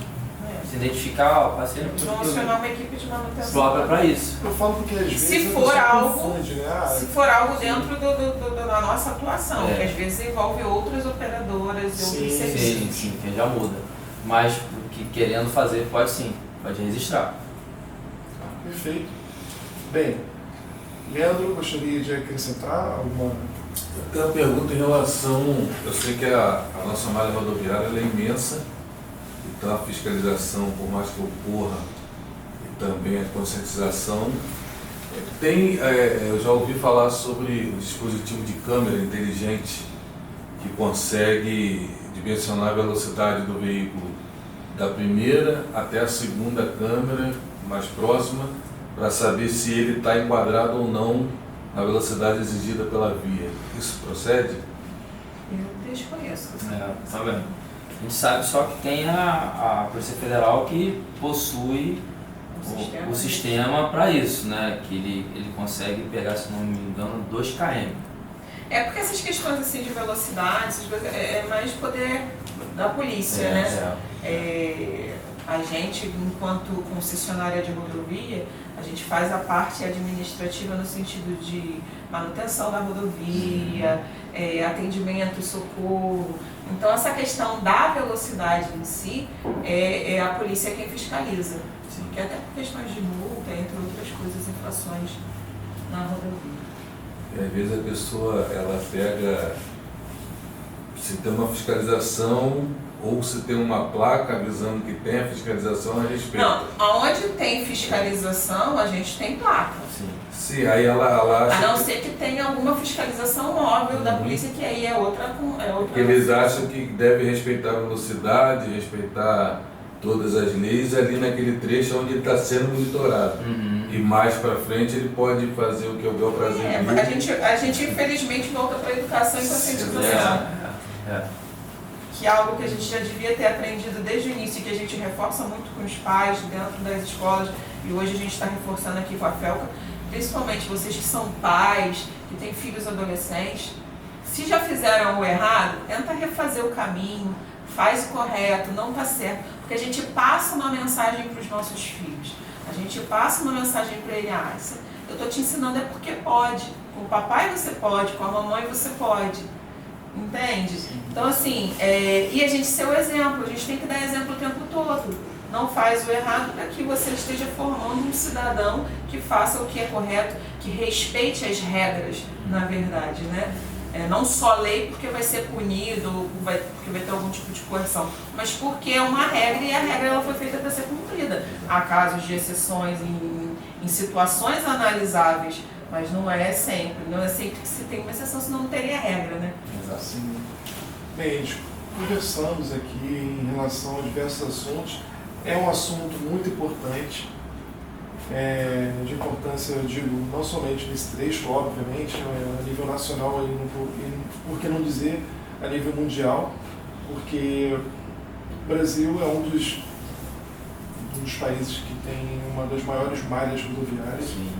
Se identificar, passei no Vão acionar uma equipe de manutenção. própria para isso. Eu falo porque às vezes Se a for pessoa algo, confunde, né? se for algo dentro da nossa atuação, É. que às vezes envolve outras operadoras e Sim, outros serviços. Sim, que já muda. Mas o que querendo fazer, pode sim, pode registrar. Perfeito. Bem, Leandro, gostaria de acrescentar alguma... Eu tenho uma pergunta em relação, eu sei que a nossa malha rodoviária ela é imensa, então a fiscalização, por mais que ocorra, e também a conscientização, eu já ouvi falar sobre o dispositivo de câmera inteligente que consegue dimensionar a velocidade do veículo da primeira até a segunda câmera mais próxima para saber se ele está enquadrado ou não na velocidade exigida pela via. Isso procede? Eu desconheço. Tá vendo? A gente sabe só que tem a Polícia Federal que possui o sistema para isso, né? Que ele consegue pegar, se não me engano, 2 km. É porque essas questões assim de velocidade, essas coisas, é mais poder da polícia, né? A gente, enquanto concessionária de rodovia, a gente faz a parte administrativa no sentido de manutenção da rodovia, atendimento e socorro. Então essa questão da velocidade em si, é a polícia quem fiscaliza. Sim. Que até por questões de multa, entre outras coisas, infrações na rodovia. E às vezes a pessoa ela pega, se tem uma fiscalização ou se tem uma placa avisando que tem a fiscalização a respeito. Não, onde tem fiscalização, a gente tem placa. Sim. Sim, aí ela acha A não ser que tenha alguma fiscalização móvel da polícia, que aí é outra. que eles acham que deve respeitar a velocidade, respeitar todas as leis ali naquele trecho onde ele está sendo monitorado. Uhum. E mais para frente ele pode fazer o que eu o prazer dele. A gente infelizmente volta para a educação e conscientização. Que é algo que a gente já devia ter aprendido desde o início, que a gente reforça muito com os pais dentro das escolas, e hoje a gente está reforçando aqui com a FELCA, principalmente vocês que são pais, que têm filhos adolescentes, se já fizeram o errado, tenta refazer o caminho, faz o correto, não está certo, porque a gente passa uma mensagem para os nossos filhos, a gente passa uma mensagem para ele, eu estou te ensinando é porque pode, com o papai você pode, com a mamãe você pode. Entende? Então assim, e a gente ser o exemplo, a gente tem que dar exemplo o tempo todo. Não faz o errado para que você esteja formando um cidadão que faça o que é correto, que respeite as regras, na verdade, né? Não só lei porque vai ser punido, porque vai ter algum tipo de coerção, mas porque é uma regra e a regra ela foi feita para ser cumprida. Há casos de exceções em situações analisáveis, mas não é sempre que se tem uma exceção, senão não teria regra, né? Exato. Sim. Bem, conversamos aqui em relação a diversos assuntos. É um assunto muito importante, de importância, eu digo, não somente nesse trecho, obviamente, a nível nacional, e por que não dizer a nível mundial, porque o Brasil é um dos países que tem uma das maiores malhas rodoviárias. Sim.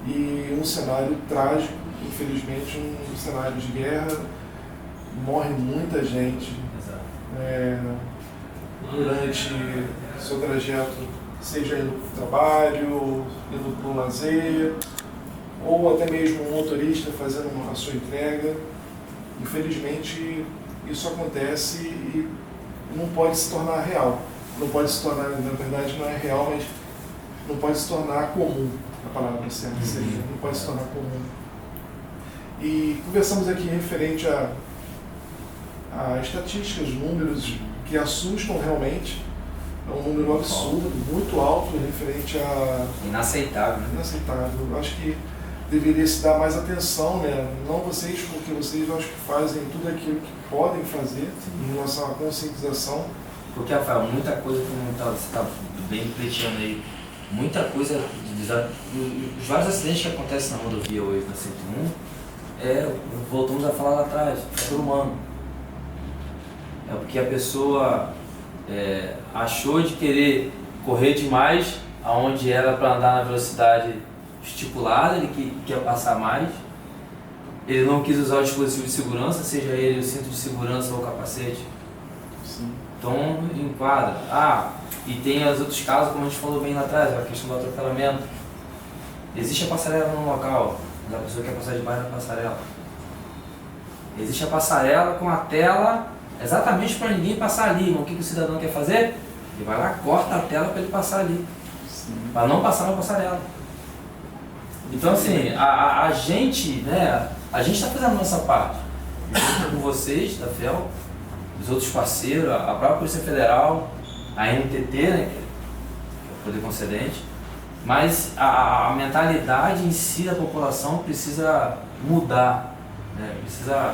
E um cenário trágico, infelizmente, um cenário de guerra, morre muita gente. Exato. Durante seu trajeto, seja indo para o trabalho, indo para o lazer, ou até mesmo um motorista fazendo a sua entrega. Infelizmente, isso acontece e não pode se tornar real. Não pode se tornar, na verdade não é real, mas não pode se tornar comum. A palavra certa seria, não pode se tornar comum. E conversamos aqui referente a estatísticas, números que assustam realmente. É um número absurdo, muito alto, referente a... Inaceitável, né? Inaceitável. Eu acho que deveria se dar mais atenção, né? Não vocês, porque vocês eu acho que fazem tudo aquilo que podem fazer em relação à conscientização. Porque, Rafael, muita coisa que você está bem pleiteando aí, muita coisa, os vários acidentes que acontecem na rodovia hoje, na 101, voltamos a falar lá atrás, ser humano. É porque a pessoa achou de querer correr demais aonde era para andar na velocidade estipulada, ele quer passar mais, ele não quis usar o dispositivo de segurança, seja ele o cinto de segurança ou o capacete. Sim. Então enquadra. E tem os outros casos, como a gente falou bem lá atrás, a questão do atropelamento. Existe a passarela no local, mas a pessoa quer passar debaixo da passarela. Existe a passarela com a tela exatamente para ninguém passar ali. Mas o que o cidadão quer fazer? Ele vai lá, corta a tela para ele passar ali. Para não passar na passarela. Então assim, a gente, né, a gente está fazendo a nossa parte. Junto com vocês, da FEL, os outros parceiros, a própria Polícia Federal, a NTT, né, que é o Poder Concedente, mas a mentalidade em si da população precisa mudar, né, precisa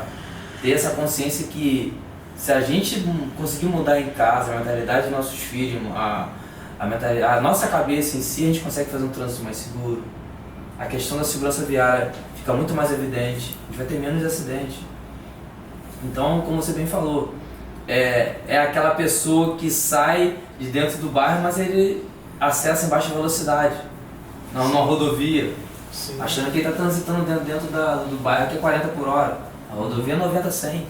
ter essa consciência que se a gente conseguir mudar em casa a mentalidade dos nossos filhos, a nossa cabeça em si, a gente consegue fazer um trânsito mais seguro. A questão da segurança viária fica muito mais evidente, a gente vai ter menos acidentes. Então, como você bem falou, é aquela pessoa que sai de dentro do bairro, mas ele acessa em baixa velocidade, numa rodovia, Sim. achando que ele está transitando dentro do bairro que é 40 por hora. A rodovia é 90, 100.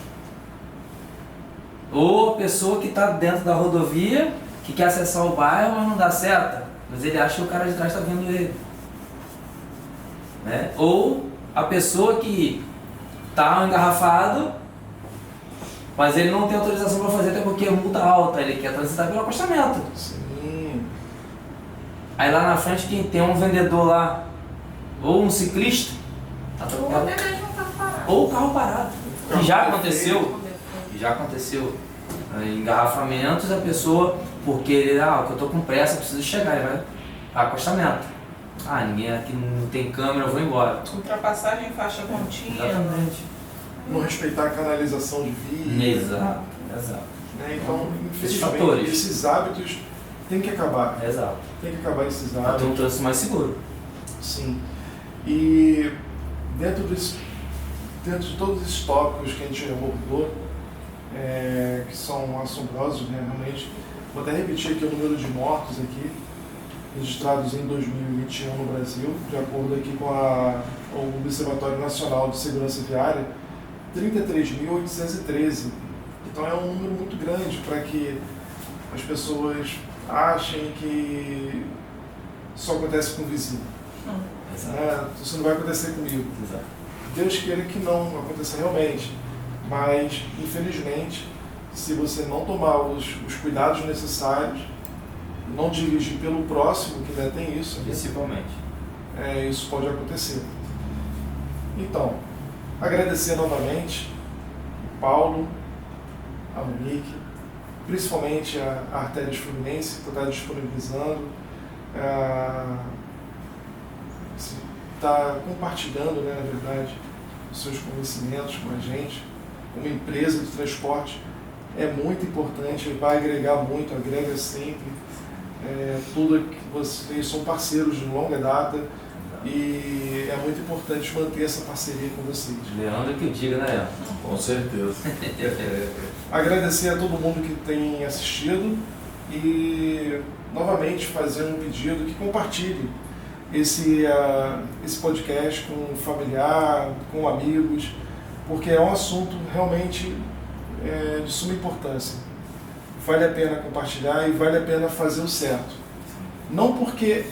Ou a pessoa que está dentro da rodovia, que quer acessar o bairro, mas não dá seta, mas ele acha que o cara de trás está vendo ele. Né? Ou a pessoa que está engarrafado, mas ele não tem autorização para fazer, até porque é multa alta, ele quer transitar pelo acostamento. Sim. Aí lá na frente quem tem um vendedor lá, ou um ciclista, Ou até mesmo um carro parado. ou o carro parado. Carro Que já perfeito. aconteceu. Que já aconteceu. Engarrafamentos, a pessoa, porque ele, que eu tô com pressa, preciso chegar, ele vai acostamento. Ninguém aqui não tem câmera, eu vou embora. Ultrapassagem em faixa contínua. Exatamente. Não respeitar a canalização de via. Exato. Né? Então, Esses infelizmente, fatores. esses hábitos têm que acabar. Exato. Tem que acabar esses Para ter hábitos. um trânsito mais seguro. Sim. E dentro de todos esses tópicos que a gente abordou, que são assombrosos, né, realmente, vou até repetir aqui o número de mortos aqui, registrados em 2021 no Brasil, de acordo aqui com o Observatório Nacional de Segurança Viária, 33.813. Então é um número muito grande para que as pessoas achem que só acontece com o vizinho. Exato. Isso não vai acontecer comigo. Exato. Deus queira que não aconteça realmente, mas infelizmente, se você não tomar os cuidados necessários, não dirigir pelo próximo, que ainda tem isso, né? Principalmente. Isso pode acontecer. Então, agradecer novamente o Paulo, a Monique, principalmente a Artérias Fluminense, que está disponibilizando, está compartilhando, né, na verdade, os seus conhecimentos com a gente. Uma empresa de transporte é muito importante, vai agregar muito, agrega sempre. Tudo que vocês são parceiros de longa data e é muito importante manter essa parceria com vocês. Leandro que diga, né, Leandro? Com certeza. Agradecer a todo mundo que tem assistido e novamente fazer um pedido que compartilhe esse podcast com um familiar, com amigos, porque é um assunto realmente de suma importância. Vale a pena compartilhar e vale a pena fazer o certo. Não porque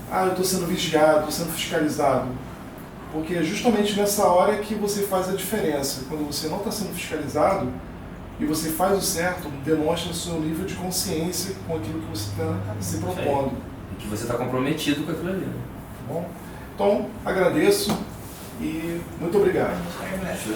eu estou sendo vigiado, estou sendo fiscalizado, porque é justamente nessa hora que você faz a diferença. Quando você não está sendo fiscalizado e você faz o certo, demonstra o seu nível de consciência com aquilo que você está se propondo. E que você está comprometido com aquilo ali. Né? Tá bom? Então, agradeço e muito obrigado. A gente agradece.